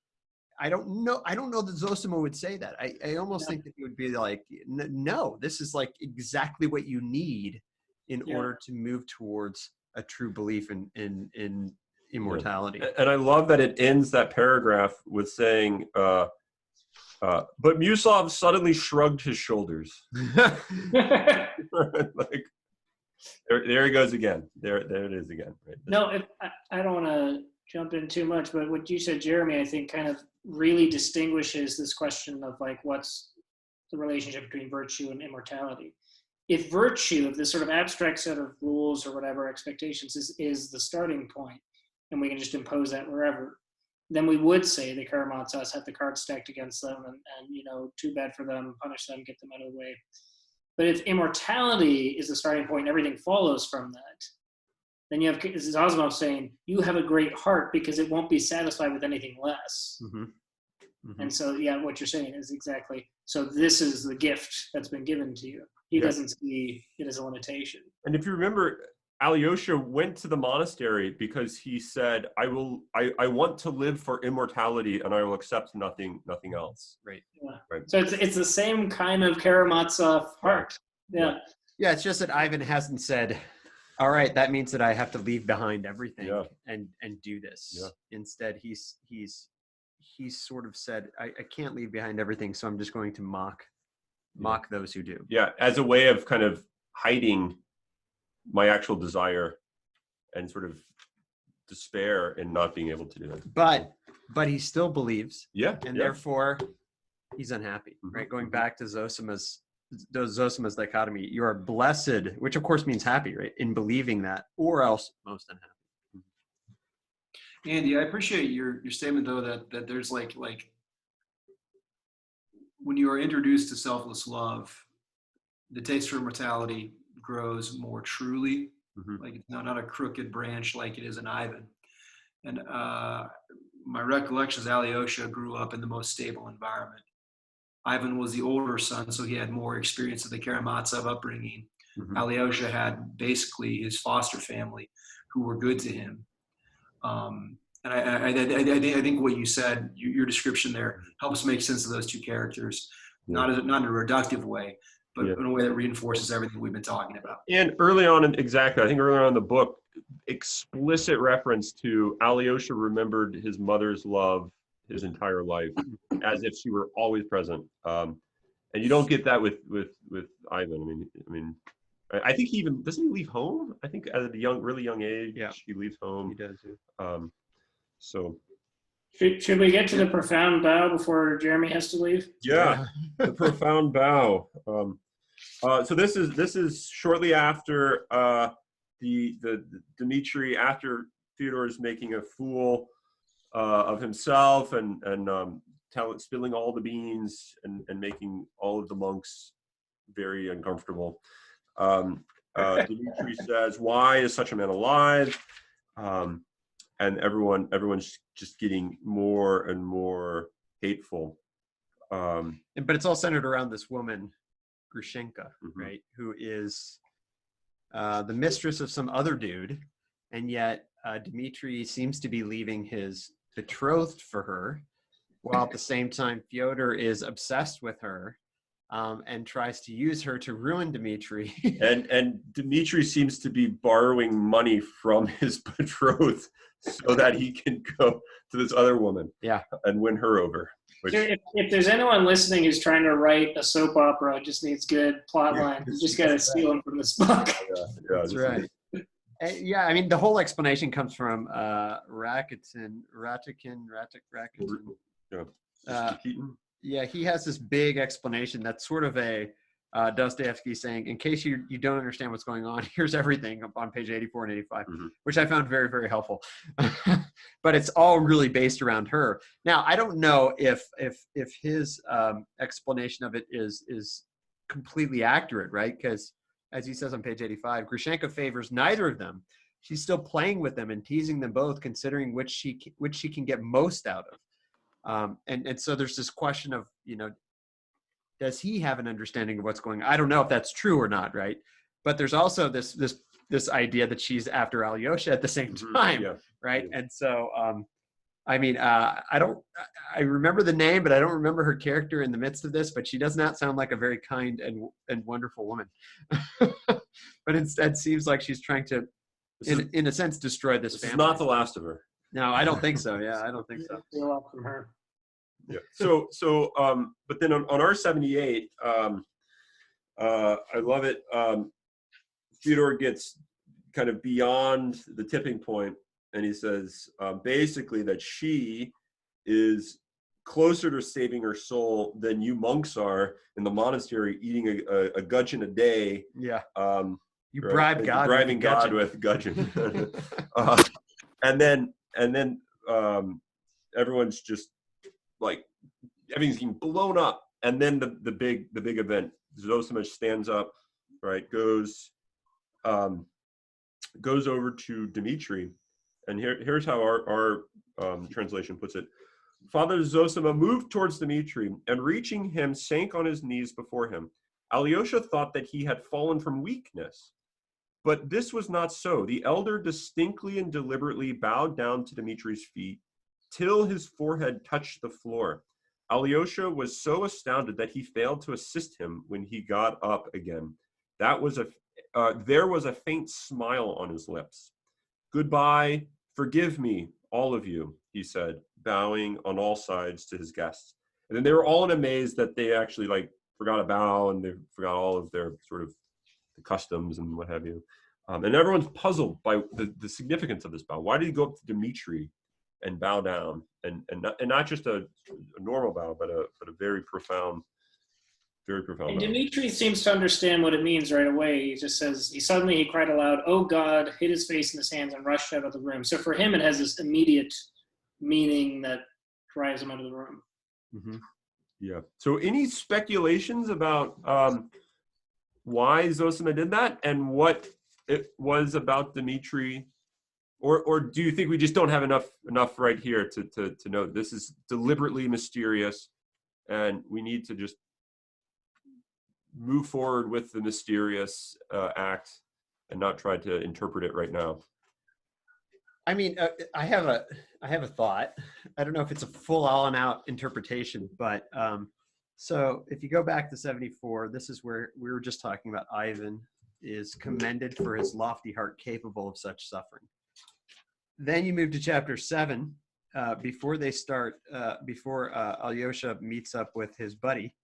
S2: I don't know that Zosima would say that. I almost think that he would be like, no, this is like exactly what you need in order to move towards a true belief in immortality.
S1: And I love that it ends that paragraph with saying, but Musov suddenly shrugged his shoulders. Like, there he goes again. There it is again. Right?
S3: No, I don't want to jump in too much, but what you said, Jeremy, I think kind of really distinguishes this question of like what's the relationship between virtue and immortality. If virtue, if this sort of abstract set of rules or whatever expectations is the starting point, and we can just impose that wherever, then we would say the Karamazovs have the cards stacked against them, and too bad for them, punish them, get them out of the way. But if immortality is the starting point and everything follows from that, then you have, this is Asimov saying, you have a great heart because it won't be satisfied with anything less.
S2: Mm-hmm. Mm-hmm.
S3: And so, yeah, what you're saying is exactly, so this is the gift that's been given to you. He doesn't see it as a limitation.
S1: And if you remember, Alyosha went to the monastery because he said, I want to live for immortality and I will accept nothing else.
S2: Right.
S3: Yeah.
S1: Right.
S3: So it's the same kind of Karamazov heart. Yeah.
S2: Yeah, it's just that Ivan hasn't said, all right, that means that I have to leave behind everything and do this.
S1: Yeah.
S2: Instead, he's sort of said, I can't leave behind everything, so I'm just going to mock those who do.
S1: Yeah, as a way of kind of hiding my actual desire and sort of despair in not being able to do it.
S2: But he still believes.
S1: Yeah.
S2: And therefore he's unhappy, right? Going back to Zosima's dichotomy, you are blessed, which of course means happy, right? In believing that, or else most unhappy.
S4: Andy, I appreciate your statement though that there's like when you are introduced to selfless love, the taste for immortality grows more truly.
S1: Mm-hmm.
S4: Like it's not a crooked branch like it is in Ivan. And my recollection is Alyosha grew up in the most stable environment. Ivan was the older son, so he had more experience of the Karamazov upbringing.
S1: Mm-hmm.
S4: Alyosha had basically his foster family who were good to him. And I think what you said, your description there, helps make sense of those two characters, not in a reductive way, but in a way that reinforces everything we've been talking about.
S1: And early on, exactly, I think early on in the book, explicit reference to Alyosha remembered his mother's love his entire life, as if she were always present. And you don't get that with Ivan. I mean, I think he even doesn't he leave home? I think at a really young age, he leaves home.
S2: He does. Yeah.
S1: So.
S3: Should we get to the profound bow before Jeremy has to leave?
S1: Yeah, the profound bow. So this is shortly after the Dmitri, after Fyodor is making a fool of himself and spilling all the beans and making all of the monks very uncomfortable. Dmitri says, "Why is such a man alive?" And everyone's just getting more and more hateful.
S2: But it's all centered around this woman, Grushenka, right? Who is the mistress of some other dude. And yet Dmitri seems to be leaving his betrothed for her, while at the same time Fyodor is obsessed with her and tries to use her to ruin Dmitri.
S1: and Dmitri seems to be borrowing money from his betrothed so that he can go to this other woman and win her over.
S3: If there's anyone listening who's trying to write a soap opera, just needs good plot lines, you just got to steal them from this book.
S2: That's right. I mean, the whole explanation comes from Ratikin. He has this big explanation that's sort of a Dostoyevsky saying, in case you don't understand what's going on, here's everything on page 84 and 85, which I found very, very helpful. But it's all really based around her. Now, I don't know if his explanation of it is completely accurate, right? Because as he says on page 85, Grushenka favors neither of them. She's still playing with them and teasing them both, considering which she can get most out of. And so there's this question of, does he have an understanding of what's going on? I don't know if that's true or not, right? But there's also this idea that she's after Alyosha at the same time, right? And so, I remember the name, but I don't remember her character in the midst of this, but she does not sound like a very kind and wonderful woman. But instead seems like she's trying to, in a sense, destroy this family.
S1: It's not the last of her.
S2: No, I don't think so. Yeah, I don't think so.
S3: Steal up from her.
S1: Yeah. So, but then on R78, I love it. Fyodor gets kind of beyond the tipping point, and he says basically that she is closer to saving her soul than you monks are in the monastery eating a gudgeon a day.
S2: Yeah. You
S1: Right?
S2: bribe God.
S1: Bribing God with gudgeon. And then everyone's just like, everything's getting blown up. And then the big event, Zosima stands up, right, goes over to Dmitri, and here's how our translation puts it. Father Zosima moved towards Dmitri, and reaching him, sank on his knees before him. Alyosha thought that he had fallen from weakness, but this was not so. The elder distinctly and deliberately bowed down to Dmitri's feet till his forehead touched the floor. Alyosha was so astounded that he failed to assist him when he got up again. There was a faint smile on his lips. Goodbye, forgive me, all of you, he said, bowing on all sides to his guests. And then they were all in amaze that they actually forgot a bow, and they forgot all of their sort of the customs and what have you. And everyone's puzzled by the significance of this bow. Why did he go up to Dmitri and bow down, and not just a normal bow, but a very profound
S3: And
S1: bow.
S3: Dmitri seems to understand what it means right away. He just says, he cried aloud, "Oh God," hid his face in his hands and rushed out of the room. So for him, it has this immediate meaning that drives him out of the room.
S1: Mm-hmm. Yeah. So any speculations about why Zosima did that and what it was about Dmitri? Or do you think we just don't have enough right here to know this is deliberately mysterious, and we need to just move forward with the mysterious act and not try to interpret it right now?
S2: I mean, I have a thought. I don't know if it's a full all-out interpretation, but so if you go back to 74, this is where we were just talking about. Ivan is commended for his lofty heart capable of such suffering. Then you move to chapter 7, before Alyosha meets up with his buddy,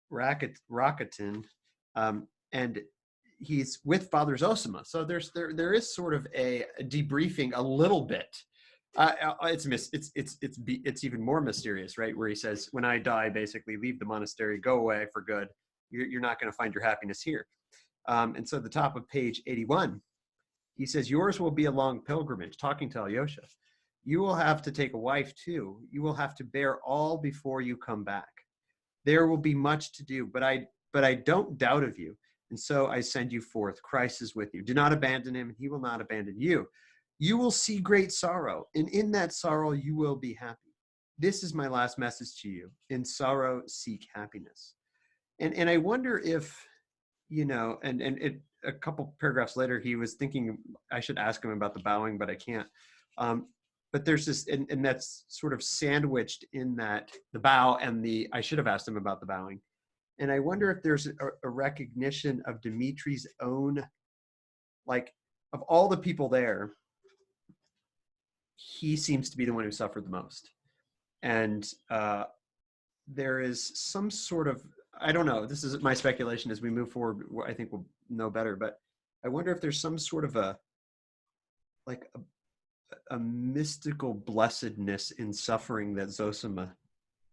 S2: Rakitin, and he's with Father Zosima. So there is sort of a debriefing a little bit. It's even more mysterious, right? Where he says, "When I die, basically leave the monastery, go away for good. You're not going to find your happiness here." And so at the top of page 81, he says, "Yours will be a long pilgrimage," talking to Alyosha. "You will have to take a wife too. You will have to bear all before you come back. There will be much to do, but I don't doubt of you. And so I send you forth. Christ is with you. Do not abandon him, and he will not abandon you. You will see great sorrow, and in that sorrow you will be happy. This is my last message to you. In sorrow, seek happiness." And I wonder if, a couple paragraphs later, he was thinking I should ask him about the bowing, but I can't. But there's this, and that's sort of sandwiched in that the bow and I should have asked him about the bowing. And I wonder if there's a recognition of Dmitri's own, of all the people there, he seems to be the one who suffered the most. And there is some sort of, I don't know, this is my speculation as we move forward, I think we'll know better, but I wonder if there's some sort of a mystical blessedness in suffering that Zosima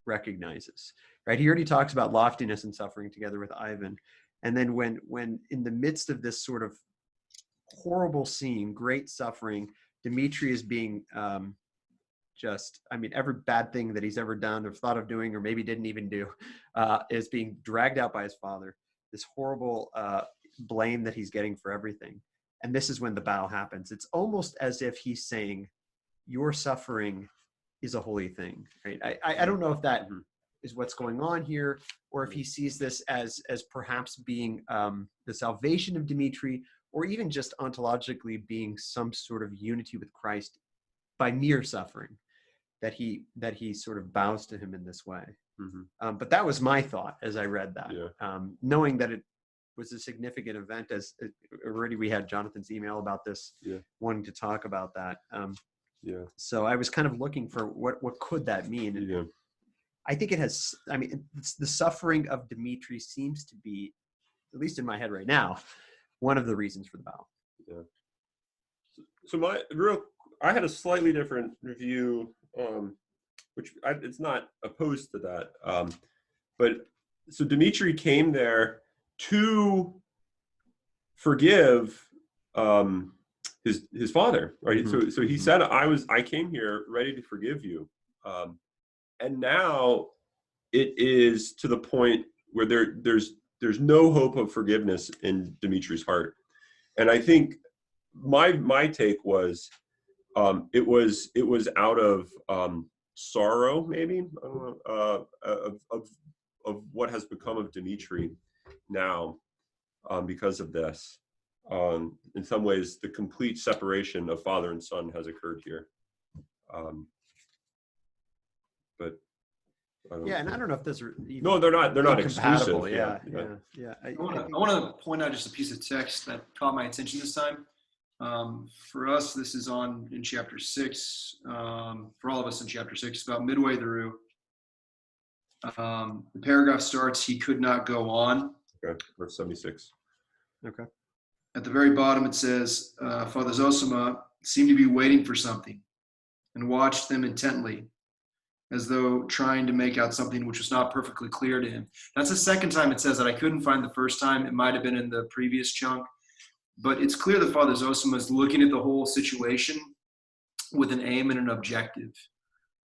S2: recognizes, right? He already talks about loftiness and suffering together with Ivan. And then when in the midst of this sort of horrible scene, great suffering, Dmitri is being every bad thing that he's ever done or thought of doing or maybe didn't even do is being dragged out by his father. This horrible blame that he's getting for everything. And this is when the bow happens. It's almost as if he's saying, your suffering is a holy thing, right? I don't know if that is what's going on here, or if he sees this as perhaps being the salvation of Dmitri, or even just ontologically being some sort of unity with Christ by mere suffering, that he sort of bows to him in this way. Mm-hmm. But that was my thought as I read that, knowing that it was a significant event, as already we had Jonathan's email about this, wanting to talk about that. So I was kind of looking for what could that mean? I think it has, it's the suffering of Dmitri seems to be, at least in my head right now, one of the reasons for the bow.
S1: So I had a slightly different view. which it's not opposed to that. But so Dmitri came there to forgive his father, right? So he said, I came here ready to forgive you. And now it is to the point where there's no hope of forgiveness in Dimitri's heart. And I think my take was it was out of sorrow, maybe, I don't know, of what has become of Dmitri now, because of this. In some ways, the complete separation of father and son has occurred here. But
S2: and I don't know if those are even
S1: no, they're not
S2: incompatible.
S1: exclusive.
S2: Yeah.
S4: I want to point out just a piece of text that caught my attention this time. For us, this is in chapter 6. For all of us in chapter 6, about midway through. The paragraph starts, he could not go on.
S1: Okay, verse 76.
S2: Okay.
S4: At the very bottom, it says, Father Zosima seemed to be waiting for something and watched them intently, as though trying to make out something which was not perfectly clear to him. That's the second time it says that. I couldn't find the first time. It might have been in the previous chunk. But it's clear that Father Zosima is looking at the whole situation with an aim and an objective.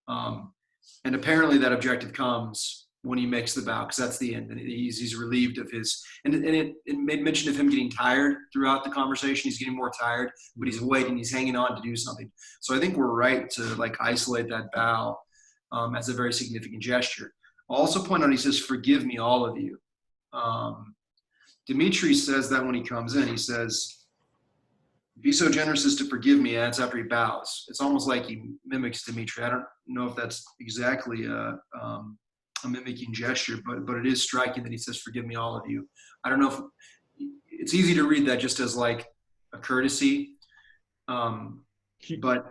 S4: And apparently that objective comes when he makes the vow, because that's the end. And he's relieved of his, and it made mention of him getting tired throughout the conversation. He's getting more tired, but he's waiting, he's hanging on to do something. So I think we're right to isolate that vow as a very significant gesture. I'll also point out, he says, forgive me, all of you. Dmitri says that when he comes in, he says, be so generous as to forgive me, and it's after he bows. It's almost like he mimics Dmitri. I don't know if that's exactly a mimicking gesture, but it is striking that he says, forgive me, all of you. I don't know if it's easy to read that just as like a courtesy. But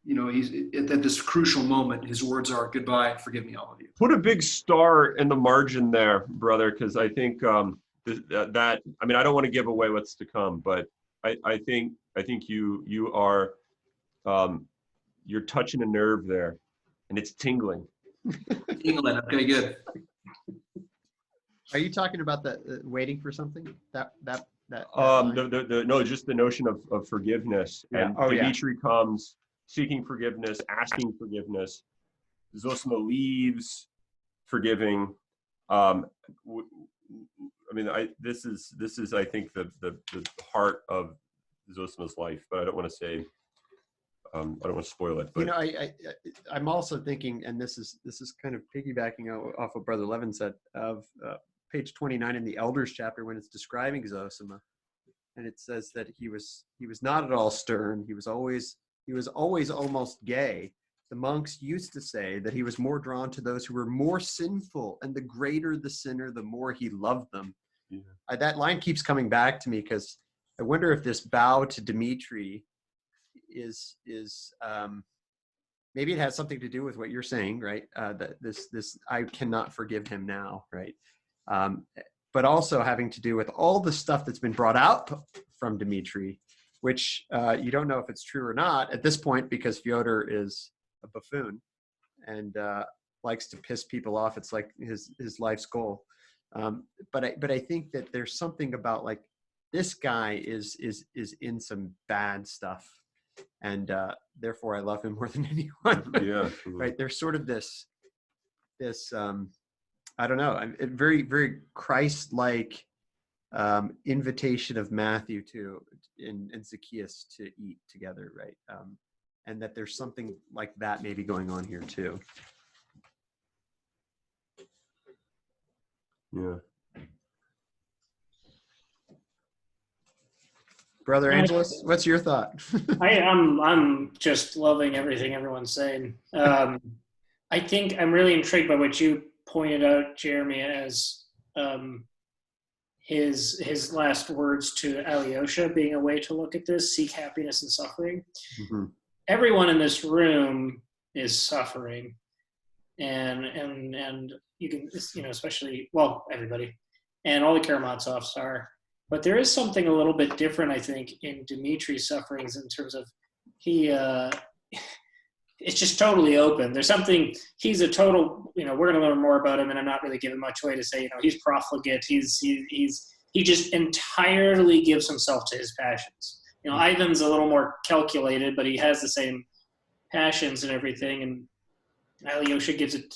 S4: he's at this crucial moment, his words are, goodbye, forgive me, all of you.
S1: Put a big star in the margin there, brother, because I think that, I mean, I don't want to give away what's to come, but I think you are, you're touching a nerve there, and it's tingling.
S4: Tingling. Okay, good.
S2: Are you talking about the waiting for something? That
S1: No, just the notion of forgiveness.
S2: Yeah.
S1: And Dmitri comes seeking forgiveness, asking forgiveness. Zosima leaves forgiving. This is I think the heart of Zosima's life, but I don't want to say, I don't want to spoil it. But
S2: I'm also thinking, and this is kind of piggybacking off what Brother Leven said, of page 29 in the Elders chapter, when it's describing Zosima, and it says that he was not at all stern. He was always almost gay. The monks used to say that he was more drawn to those who were more sinful, and the greater the sinner, the more he loved them. Yeah. That line keeps coming back to me, because I wonder if this vow to Dmitri is maybe it has something to do with what you're saying, right? That this I cannot forgive him now, right? But also having to do with all the stuff that's been brought out from Dmitri, which you don't know if it's true or not at this point, because Fyodor is a buffoon and likes to piss people off. It's like his life's goal. But I think that there's something about like this guy is in some bad stuff, and therefore I love him more than anyone.
S1: Yeah,
S2: right. There's sort of this I don't know, a very, very Christ-like invitation of Matthew and Zacchaeus to eat together, right? And that there's something like that maybe going on here too.
S1: Yeah.
S2: Brother Angelus, what's your thought?
S3: I'm just loving everything everyone's saying. I think I'm really intrigued by what you pointed out, Jeremy, as his last words to Alyosha being a way to look at this: seek happiness in suffering. Mm-hmm. Everyone in this room is suffering, and you can, especially, well, everybody, and all the Karamazovs are. But there is something a little bit different, I think, in Dmitri's sufferings in terms of he it's just totally open. There's something, he's a total, we're going to learn more about him, and I'm not really giving much away to say, he's profligate. He just entirely gives himself to his passions. Ivan's a little more calculated, but he has the same passions and everything. And Alyosha gives it,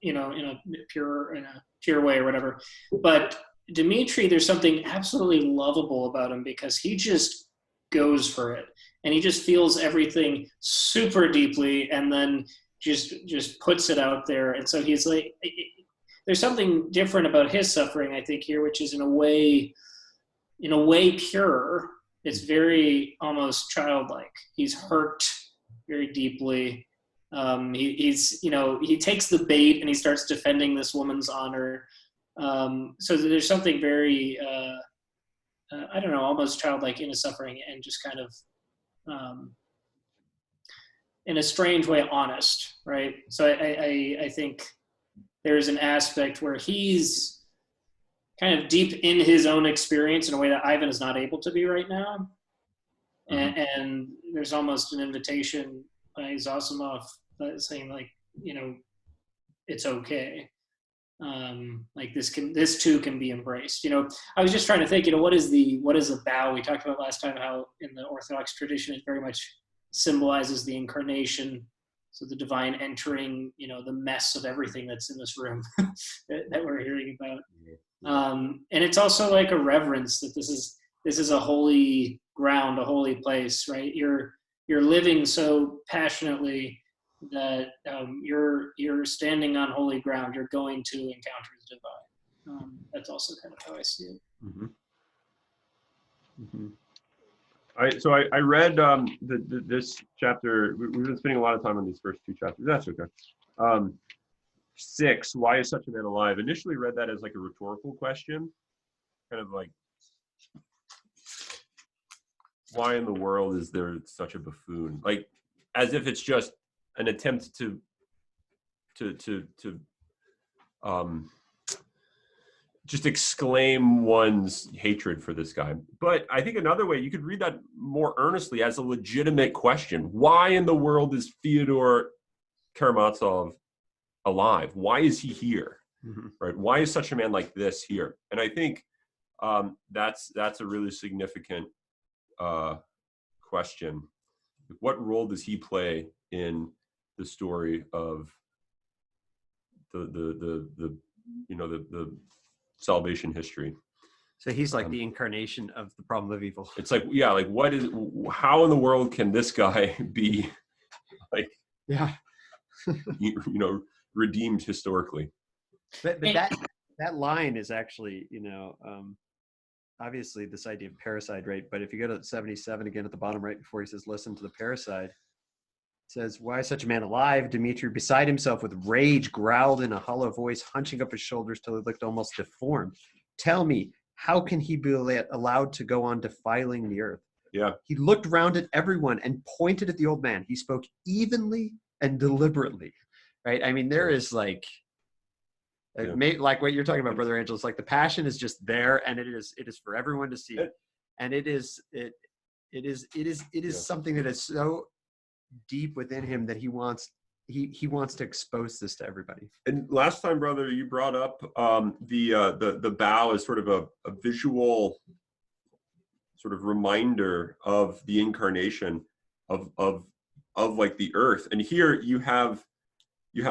S3: in a pure way or whatever. But Dmitri, there's something absolutely lovable about him because he just goes for it, and he just feels everything super deeply, and then just puts it out there. And so he's like, there's something different about his suffering, I think, here, which is in a way pure. It's very almost childlike. He's hurt very deeply. He takes the bait and he starts defending this woman's honor. So there's something very, I don't know, almost childlike in his suffering, and just kind of, in a strange way, honest, right? So I think there's an aspect where he's kind of deep in his own experience in a way that Ivan is not able to be right now. And there's almost an invitation by Zossimov saying, like, it's okay. Like this too can be embraced. I was just trying to think, what is a bow? We talked about last time how in the Orthodox tradition it very much symbolizes the incarnation. So the divine entering, the mess of everything that's in this room that we're hearing about. And it's also like a reverence that this is a holy ground, a holy place, right? You're living so passionately that you're standing on holy ground. You're going to encounter the divine. That's also kind of how I see it.
S1: I read this chapter. We've been spending a lot of time on these first two chapters. That's okay. 6, why is such a man alive? Initially read that as like a rhetorical question, kind of like, why in the world is there such a buffoon? Like, as if it's just an attempt to just exclaim one's hatred for this guy. But I think another way you could read that more earnestly as a legitimate question. Why in the world is Fyodor Karamazov alive? Why is he here? Right? Why is such a man like this here? And I think that's a really significant question. What role does he play in the story of the salvation history?
S2: So he's like the incarnation of the problem of evil.
S1: It's like, yeah, like how in the world can this guy be like, redeemed historically?
S2: But that line is actually, obviously this idea of parricide, right? But if you go to 77 again at the bottom right before he says, listen to the parricide, it says, why is such a man alive? Dmitri, beside himself with rage, growled in a hollow voice, hunching up his shoulders till he looked almost deformed. Tell me, how can he be allowed to go on defiling the earth?
S1: Yeah.
S2: He looked round at everyone and pointed at the old man. He spoke evenly and deliberately, right? I mean, there is like what you're talking about, Brother Angelus, like the passion is just there, and it is for everyone to see. And it is something that is so deep within him that he wants to expose this to everybody.
S1: And last time, brother, you brought up the bow as sort of a visual sort of reminder of the incarnation of like the earth. And here you have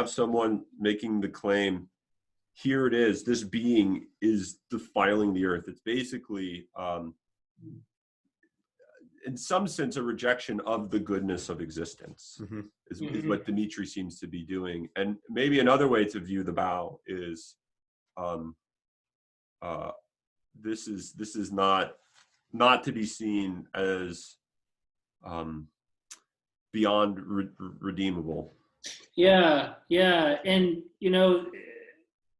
S1: someone making the claim, here it is, this being is defiling the earth. It's basically in some sense a rejection of the goodness of existence. Is what Dmitri seems to be doing. And maybe another way to view the bow is this is not to be seen as beyond redeemable.
S3: Yeah, and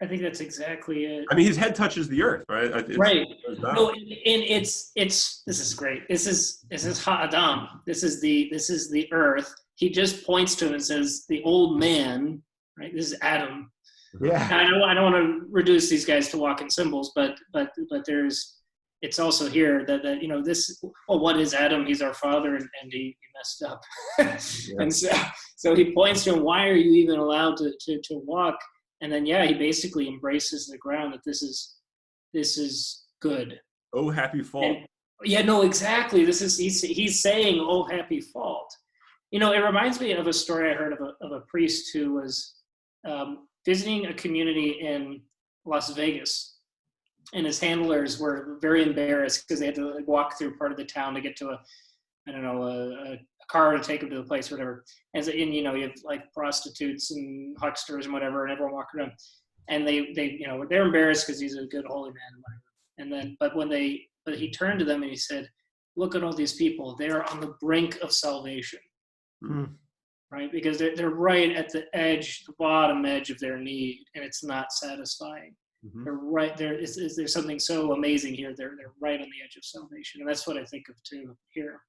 S3: I think that's exactly it.
S1: I mean, his head touches the earth, right?
S3: Right. No, and it's this is great. This is Ha-Adam. This is the earth. He just points to it and says, the old man, right? This is Adam.
S2: Yeah.
S3: I don't want to reduce these guys to walking symbols, but there's it's also here that this, well, what is Adam? He's our father, and he messed up. And so he points to him, why are you even allowed to walk? And then, he basically embraces the ground that this is good.
S1: Oh, happy fault.
S3: Exactly. He's saying, oh, happy fault. It reminds me of a story I heard of a priest who was visiting a community in Las Vegas, and his handlers were very embarrassed because they had to walk through part of the town to get to a car to take them to the place or whatever. And you have like prostitutes and hucksters and whatever, and everyone walking around, and they're embarrassed because he's a good holy man and whatever. And then, but he turned to them and he said, "Look at all these people. They are on the brink of salvation."
S2: Mm.
S3: Right? Because they're right at the bottom edge of their need, and it's not satisfying.
S2: Mm-hmm.
S3: They're right there. There's something so amazing here. They're right on the edge of salvation, and that's what I think of too here.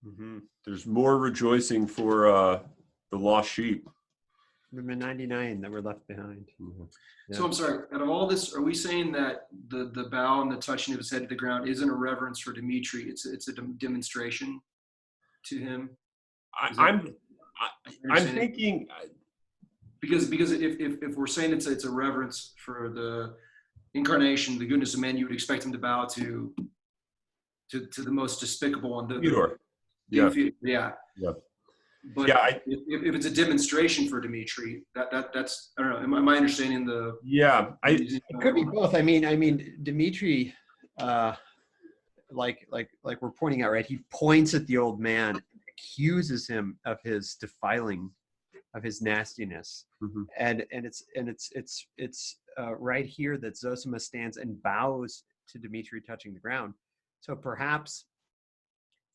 S1: Mm-hmm. There's more rejoicing for the lost sheep.
S2: The 99 that were left behind.
S1: Mm-hmm.
S2: Yeah.
S4: So I'm sorry, out of all this, are we saying that the bow and the touching of his head to the ground isn't a reverence for Dmitri? It's a demonstration to him?
S1: I'm thinking,
S4: because if we're saying it's a reverence for the incarnation, the goodness of man, you would expect him to bow to the most despicable one.
S1: Theodore. Yeah.
S4: But if it's a demonstration for Dmitri, that's I don't know. Am I understanding the?
S1: Yeah,
S2: it could be both. I mean, Dmitri, like we're pointing out, right? He points at the old man, accuses him of his defiling, of his nastiness,
S1: mm-hmm.
S2: and it's right here that Zosima stands and bows to Dmitri touching the ground. So perhaps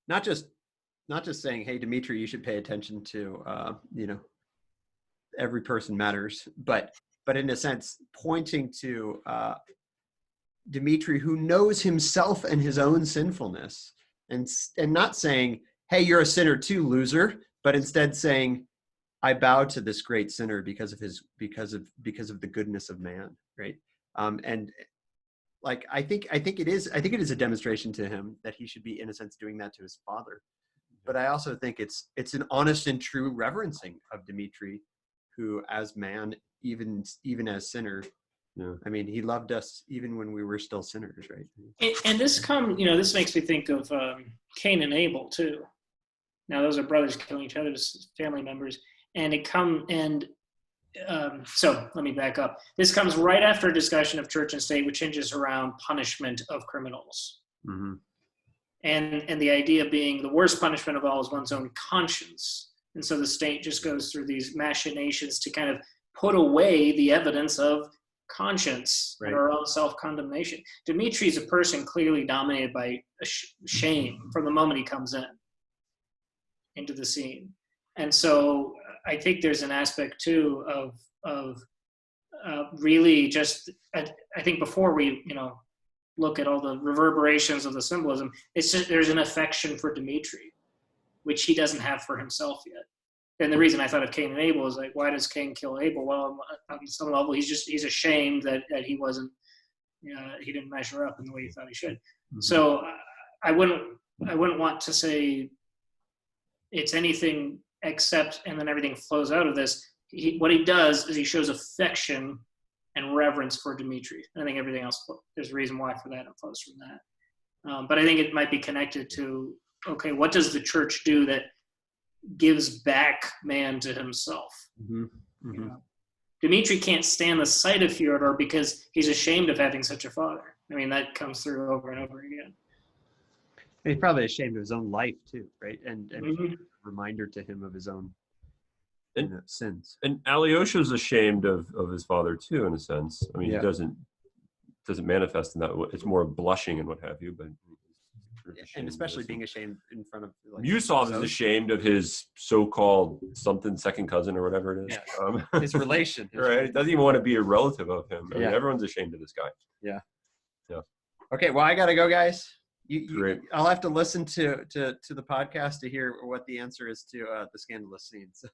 S2: not just saying, "Hey, Dmitri, you should pay attention to every person matters," but in a sense pointing to Dmitri, who knows himself and his own sinfulness, and not saying, "Hey, you're a sinner too, loser," but instead saying, "I bow to this great sinner because of the goodness of man," right? And like I think it is a demonstration to him that he should be, in a sense, doing that to his father. But I also think it's an honest and true reverencing of Dmitri, who, as man, even as sinner, I mean, he loved us even when we were still sinners, right?
S3: And this makes me think of Cain and Abel too. Now those are brothers killing each other, family members, so let me back up. This comes right after a discussion of church and state, which hinges around punishment of criminals.
S1: Mm-hmm.
S3: And the idea being the worst punishment of all is one's own conscience. And so the state just goes through these machinations to kind of put away the evidence of conscience, right, and our own self-condemnation. Dmitri is a person clearly dominated by shame from the moment he comes into the scene. And so I think there's an aspect too of really just, I think before we, look at all the reverberations of the symbolism, it's just there's an affection for Dmitri, which he doesn't have for himself yet. And the reason I thought of Cain and Abel is like, why does Cain kill Abel? Well, on some level, he's ashamed that he wasn't, he didn't measure up in the way he thought he should. Mm-hmm. So I wouldn't want to say it's anything except, and then everything flows out of this. What he does is he shows affection and reverence for Dmitri. I think everything else, there's a reason why for that, it flows from that. But I think it might be connected to, okay, what does the church do that gives back man to himself? Mm-hmm. Mm-hmm. Dmitri can't stand the sight of Fyodor because he's ashamed of having such a father. I mean, that comes through over and over again.
S2: He's probably ashamed of his own life too, right? And
S3: mm-hmm.
S2: a reminder to him of his own sins.
S1: And Alyosha's ashamed of his father too, in a sense. I mean, he doesn't manifest in that way. It's more blushing and what have you, but
S2: and especially being ashamed in front of
S1: Yusov is ashamed of his so-called something second cousin or whatever it is.
S2: Yeah. His relation.
S1: Right? He doesn't even want to be a relative of him. I mean, everyone's ashamed of this guy.
S2: Yeah.
S1: Yeah.
S2: Okay, well, I gotta go, guys.
S1: Great.
S2: I'll have to listen to the podcast to hear what the answer is to the scandalous scene. So.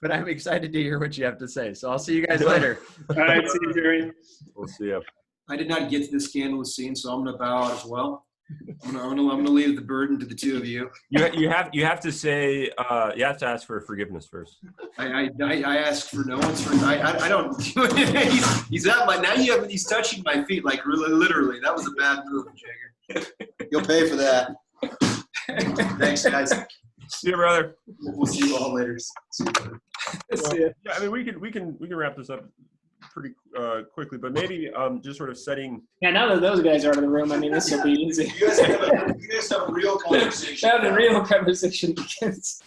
S2: but I'm excited to hear what you have to say. So I'll see you guys later.
S3: All right, see you, Jerry.
S1: We'll see you.
S4: I did not get to this scandalous scene, so I'm going to bow out as well. I'm gonna leave the burden to the two of you.
S1: You have to say you have to ask for forgiveness first.
S4: I ask for no one's for I don't do it. He's at my now. He's touching my feet like really, literally. That was a bad move, Jaeger.
S5: You'll pay for that.
S4: Thanks, guys.
S1: See you, brother.
S4: We'll see you all later. See you later.
S3: See ya.
S1: Yeah, I mean we can wrap this up pretty quickly, but maybe just sort of setting.
S3: Yeah, now that those guys are out of the room, I mean, this will be easy.
S5: You guys have a real conversation.
S3: Now the real conversation begins.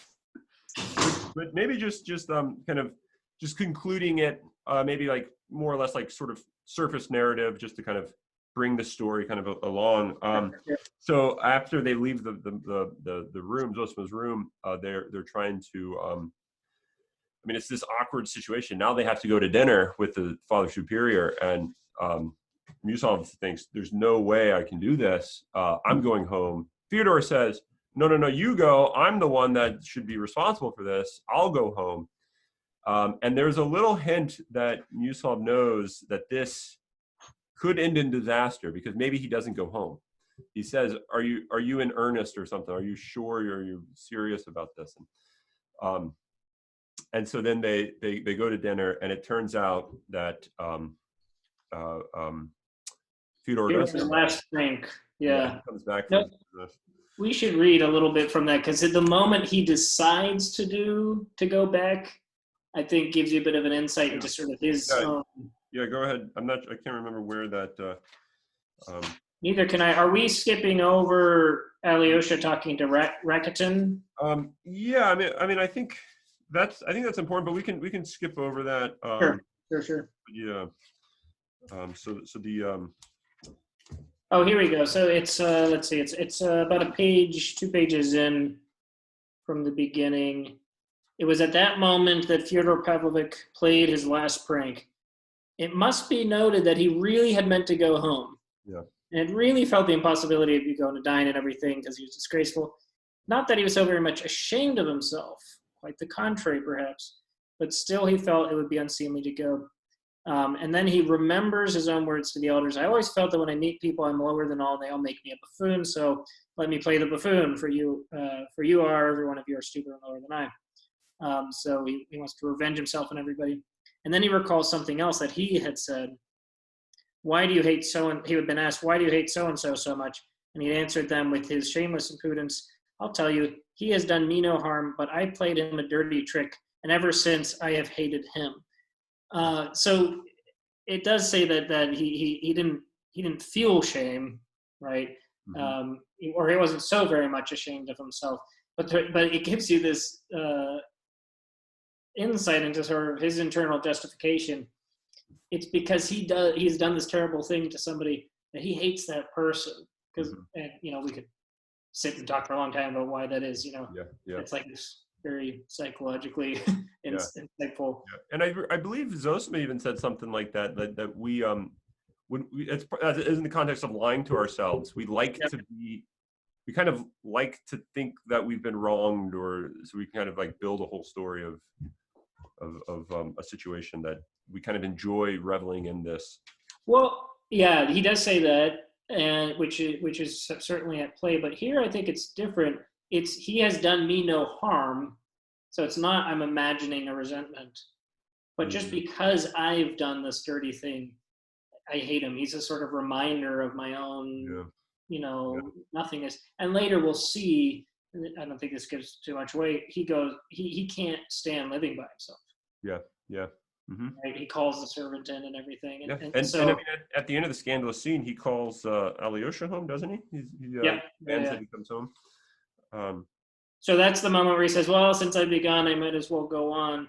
S1: But maybe just kind of just concluding it, maybe like more or less like sort of surface narrative, just to kind of bring the story kind of along. So after they leave the room, Zosima's room, they're trying to. I mean, it's this awkward situation. Now they have to go to dinner with the Father Superior, and Musov thinks, there's no way I can do this. I'm going home. Fyodor says, no, you go. I'm the one that should be responsible for this. I'll go home. And there's a little hint that Musov knows that this could end in disaster because maybe he doesn't go home. He says, are you in earnest or something? Are you sure? Are you serious about this? And so then they go to dinner, and it turns out that Fyodor does
S3: His last drink. Yeah.
S1: comes back.
S3: Nope. We should read a little bit from that, because at the moment he decides to go back, I think gives you a bit of an insight into sort of his.
S1: Yeah, go ahead. I can't remember where that.
S3: Neither can I. Are we skipping over Alyosha talking to Rakitin?
S1: Yeah, I mean, I think that's important, but we can skip over that.
S3: Sure.
S1: Yeah. So the.
S3: Oh, here we go. So it's let's see. It's about a page, 2 pages in from the beginning. It was at that moment that Fyodor Pavlovich played his last prank. It must be noted that he really had meant to go home.
S1: Yeah.
S3: And it really felt the impossibility of you going to dine and everything because he was disgraceful. Not that he was so very much ashamed of himself, quite the contrary perhaps, but still he felt it would be unseemly to go. And then he remembers his own words to the elders. I always felt that when I meet people, I'm lower than all. They all make me a buffoon. So let me play the buffoon for you. Every one of you are stupider and lower than I. So he wants to revenge himself on everybody. And then he recalls something else that he had said. Why do you hate he had been asked, why do you hate so-and-so so much? And he answered them with his shameless impudence. I'll tell you, he has done me no harm, but I played him a dirty trick. And ever since I have hated him. So it does say that he didn't feel shame, right? Mm-hmm. Or he wasn't so very much ashamed of himself. But it gives you this insight into sort of his internal justification. It's because he's done this terrible thing to somebody that he hates that person. Because we could sit and talk for a long time about why that is. Yeah. It's like this very psychologically insightful.
S1: Yeah. And I believe Zosima even said something like that we when it's in the context of lying to ourselves, we like to be. We kind of like to think that we've been wronged, or so we kind of like build a whole story of a situation that we kind of enjoy reveling in this. Well,
S3: yeah, he does say that, and which is certainly at play. But here, I think it's different. It's he has done me no harm, so it's not I'm imagining a resentment, but just because I've done this dirty thing, I hate him. He's a sort of reminder of my own. Nothingness. And later we'll see, I don't think this gives too much weight, he can't stand living by himself.
S1: Yeah. Mm-hmm.
S3: Right? He calls the servant in and everything.
S1: And so, I mean, at the end of the scandalous scene, he calls Alyosha home, doesn't he? That he comes home.
S3: So that's the moment where he says, well, since I've begun, I might as well go on.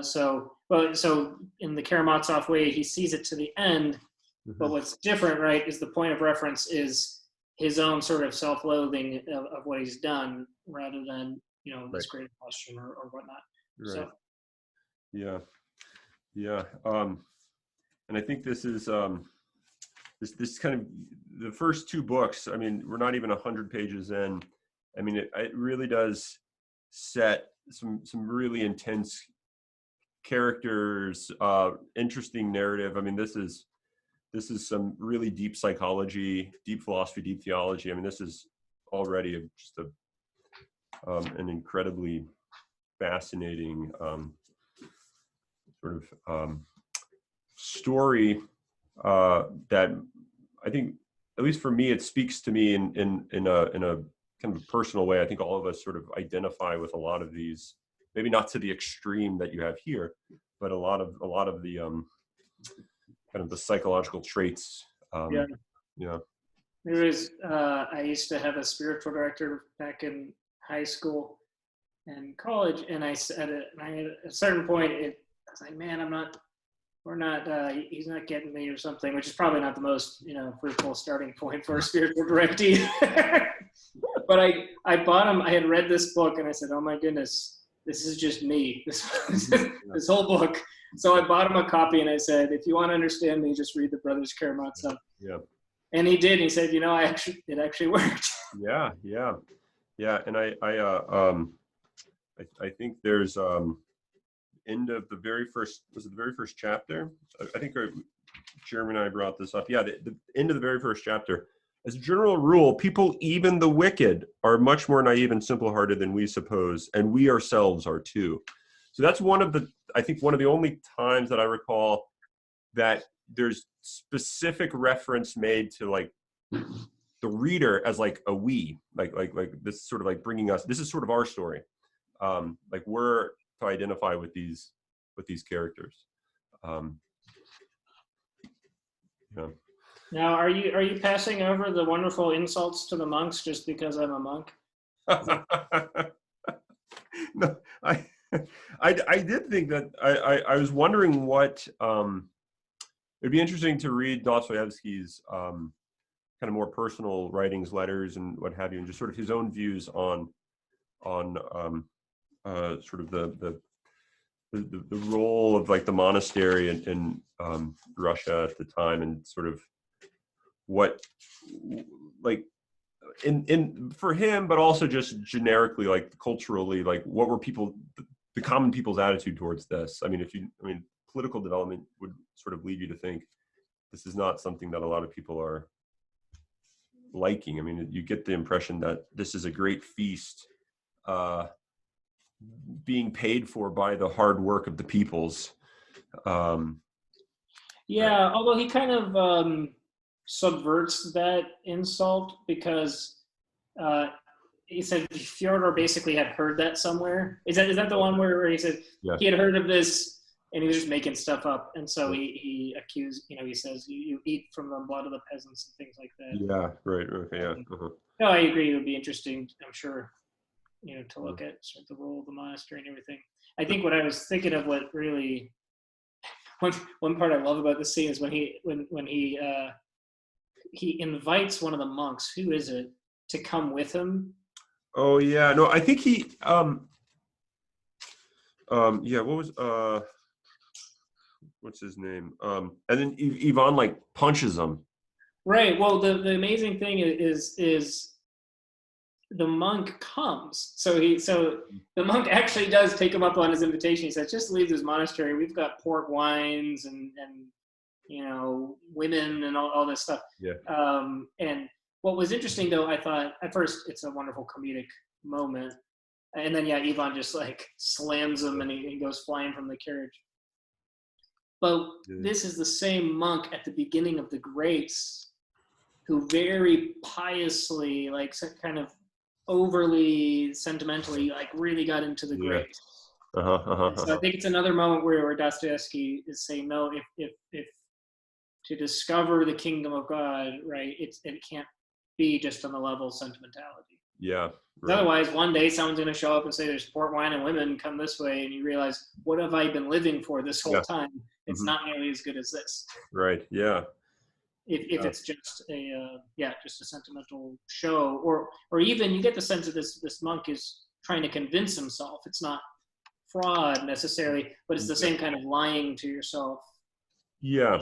S3: So in the Karamazov way, he sees it to the end. But what's different, right, is the point of reference is his own sort of self-loathing of what he's done, rather than this great question or whatnot.
S1: Right.
S3: So.
S1: Yeah. And I think this is this kind of the first 2 books. I mean, we're not even 100 pages in. I mean, it really does set some really intense characters, interesting narrative. I mean, this is some really deep psychology, deep philosophy, deep theology. I mean, this is already just an incredibly fascinating sort of story that I think, at least for me, it speaks to me in a kind of a personal way. I think all of us sort of identify with a lot of these, maybe not to the extreme that you have here, but a lot of the kind of the psychological traits.
S3: Yeah.
S1: Yeah.
S3: There was, I used to have a spiritual director back in high school and college, and I said it, and at a certain point, I was like, man, he's not getting me or something, which is probably not the most, fruitful starting point for a spiritual directee. But I bought him, I had read this book, and I said, oh my goodness, this is just me, this whole book. So I bought him a copy, and I said, if you want to understand me, just read the Brothers Karamazov.
S1: Yeah. And
S3: he did. He said, it actually worked.
S1: Yeah. And I think there's end of the very first chapter. I think Jeremy and I brought this up. Yeah, the end of the very first chapter. As a general rule, people, even the wicked, are much more naive and simple-hearted than we suppose, and we ourselves are too. So that's one of the only times that I recall that there's specific reference made to like the reader as like a we, like this sort of like bringing us. This is sort of our story. Like we're to identify with these characters. Yeah.
S3: Now, are you passing over the wonderful insults to the monks just because I'm a monk?
S1: No, I did think that I was wondering what it'd be interesting to read Dostoyevsky's kind of more personal writings, letters, and what have you, and just sort of his own views on sort of the role of like the monastery in Russia at the time, and sort of what like in for him, but also just generically, like culturally, like what were the common people's attitude towards this. I mean, political development would sort of lead you to think this is not something that a lot of people are liking. I mean, you get the impression that this is a great feast being paid for by the hard work of the peoples.
S3: Yeah, although he kind of subverts that insult, because he said Fyodor basically had heard that somewhere. Is that the one where he said he had heard of this and he was just making stuff up, and so he accused, he says you eat from the blood of the peasants and things like that.
S1: Yeah, right. Okay, yeah. Uh-huh.
S3: No, I agree. It would be interesting, I'm sure, to look at sort of the role of the monastery and everything. I think what I was thinking of, what really one part I love about this scene is when he invites one of the monks, who is it, to come with him.
S1: Oh yeah, no, I think he yeah, what was what's his name? And then Ivan like punches him.
S3: Right. Well, the amazing thing is the monk comes. So the monk actually does take him up on his invitation. He says, just leave this monastery. We've got port wines and women and all this stuff.
S1: Yeah.
S3: And what was interesting, though, I thought at first it's a wonderful comedic moment, and then Ivan just like slams him and he goes flying from the carriage. But this is the same monk at the beginning of the Grace, who very piously, like kind of overly sentimentally, like really got into the Grace. So I think it's another moment where Dostoyevsky is saying, no, if to discover the kingdom of God, right, it can't be just on the level of sentimentality.
S1: Yeah. Right.
S3: Otherwise, one day someone's going to show up and say, there's port wine and women, come this way, and you realize, what have I been living for this whole time? It's not nearly as good as this.
S1: Right. Yeah.
S3: If it's just just a sentimental show, or even you get the sense that this monk is trying to convince himself. It's not fraud necessarily, but it's the same kind of lying to yourself.
S1: Yeah.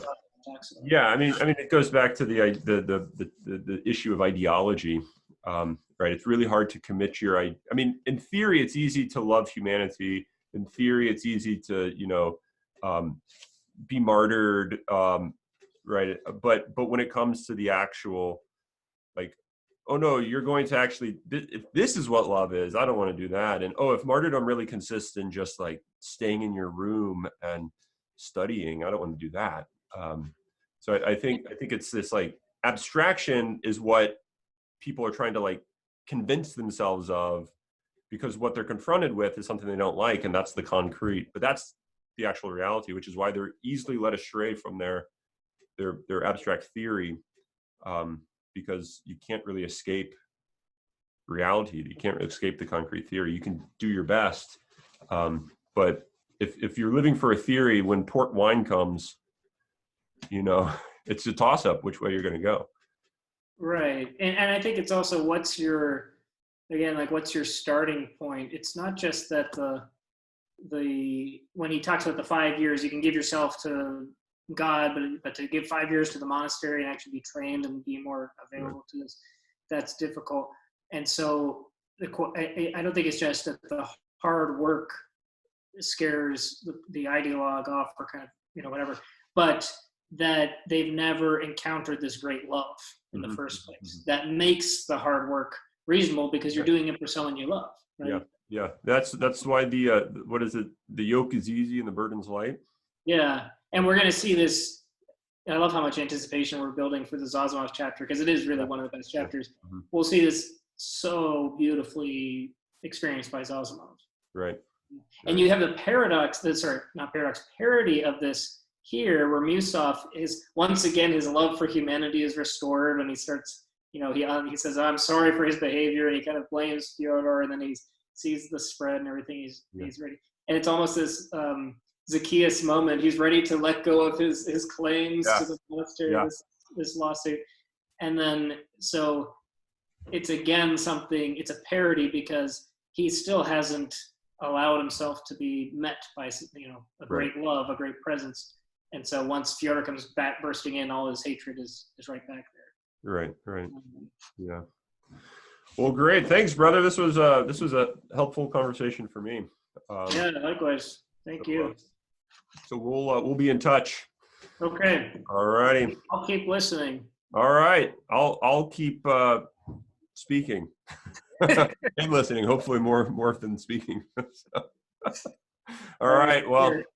S1: Yeah. I mean, it goes back to the issue of ideology. right? It's really hard to commit I mean, in theory, it's easy to love humanity. In theory, it's easy to, be martyred, right? But when it comes to the actual, like, oh no, you're going to actually, if this is what love is, I don't want to do that. And oh, if martyrdom really consists in just like staying in your room and studying, I don't want to do that. So I think it's this like abstraction is what people are trying to like convince themselves of, because what they're confronted with is something they don't like, and that's the concrete. But that's the actual reality, which is why they're easily led astray from their abstract theory, because you can't really escape reality. You can't really escape the concrete theory. You can do your best, but if you're living for a theory, when port wine comes, it's a toss-up which way you're going to go.
S3: Right. And I think it's also what's your starting point. It's not just that when he talks about the 5 years, you can give yourself to God, but to give 5 years to the monastery and actually be trained and be more available to this, that's difficult. And so I don't think it's just that the hard work scares the ideologue off, or kind of, whatever, but that they've never encountered this great love in the first place. That makes the hard work reasonable, because you're doing it for someone you love. Right?
S1: Yeah. That's why what is it? The yoke is easy and the burden's light.
S3: Yeah, and we're going to see this. I love how much anticipation we're building for the Zazimov chapter, because it is really one of the best chapters. We'll see this so beautifully experienced by Zazimov.
S1: Right.
S3: And you have the parody of this here, where Musov is, once again, his love for humanity is restored when he starts, he says, I'm sorry for his behavior, and he kind of blames Fyodor, and then he sees the spread and everything, he's ready. And it's almost this Zacchaeus moment. He's ready to let go of his claims to the monastery, this lawsuit. And then, so it's again it's a parody, because he still hasn't allowed himself to be met by, a great love, a great presence. And so once Fyodor comes back bursting in, all his hatred is right back there.
S1: Right. Yeah. Well, great. Thanks, brother. This was a helpful conversation for me.
S3: Yeah, likewise. Thank you.
S1: So we'll be in touch.
S3: Okay.
S1: All righty.
S3: I'll keep listening.
S1: All right. I'll keep speaking and listening. Hopefully more than speaking. So. All right. Well.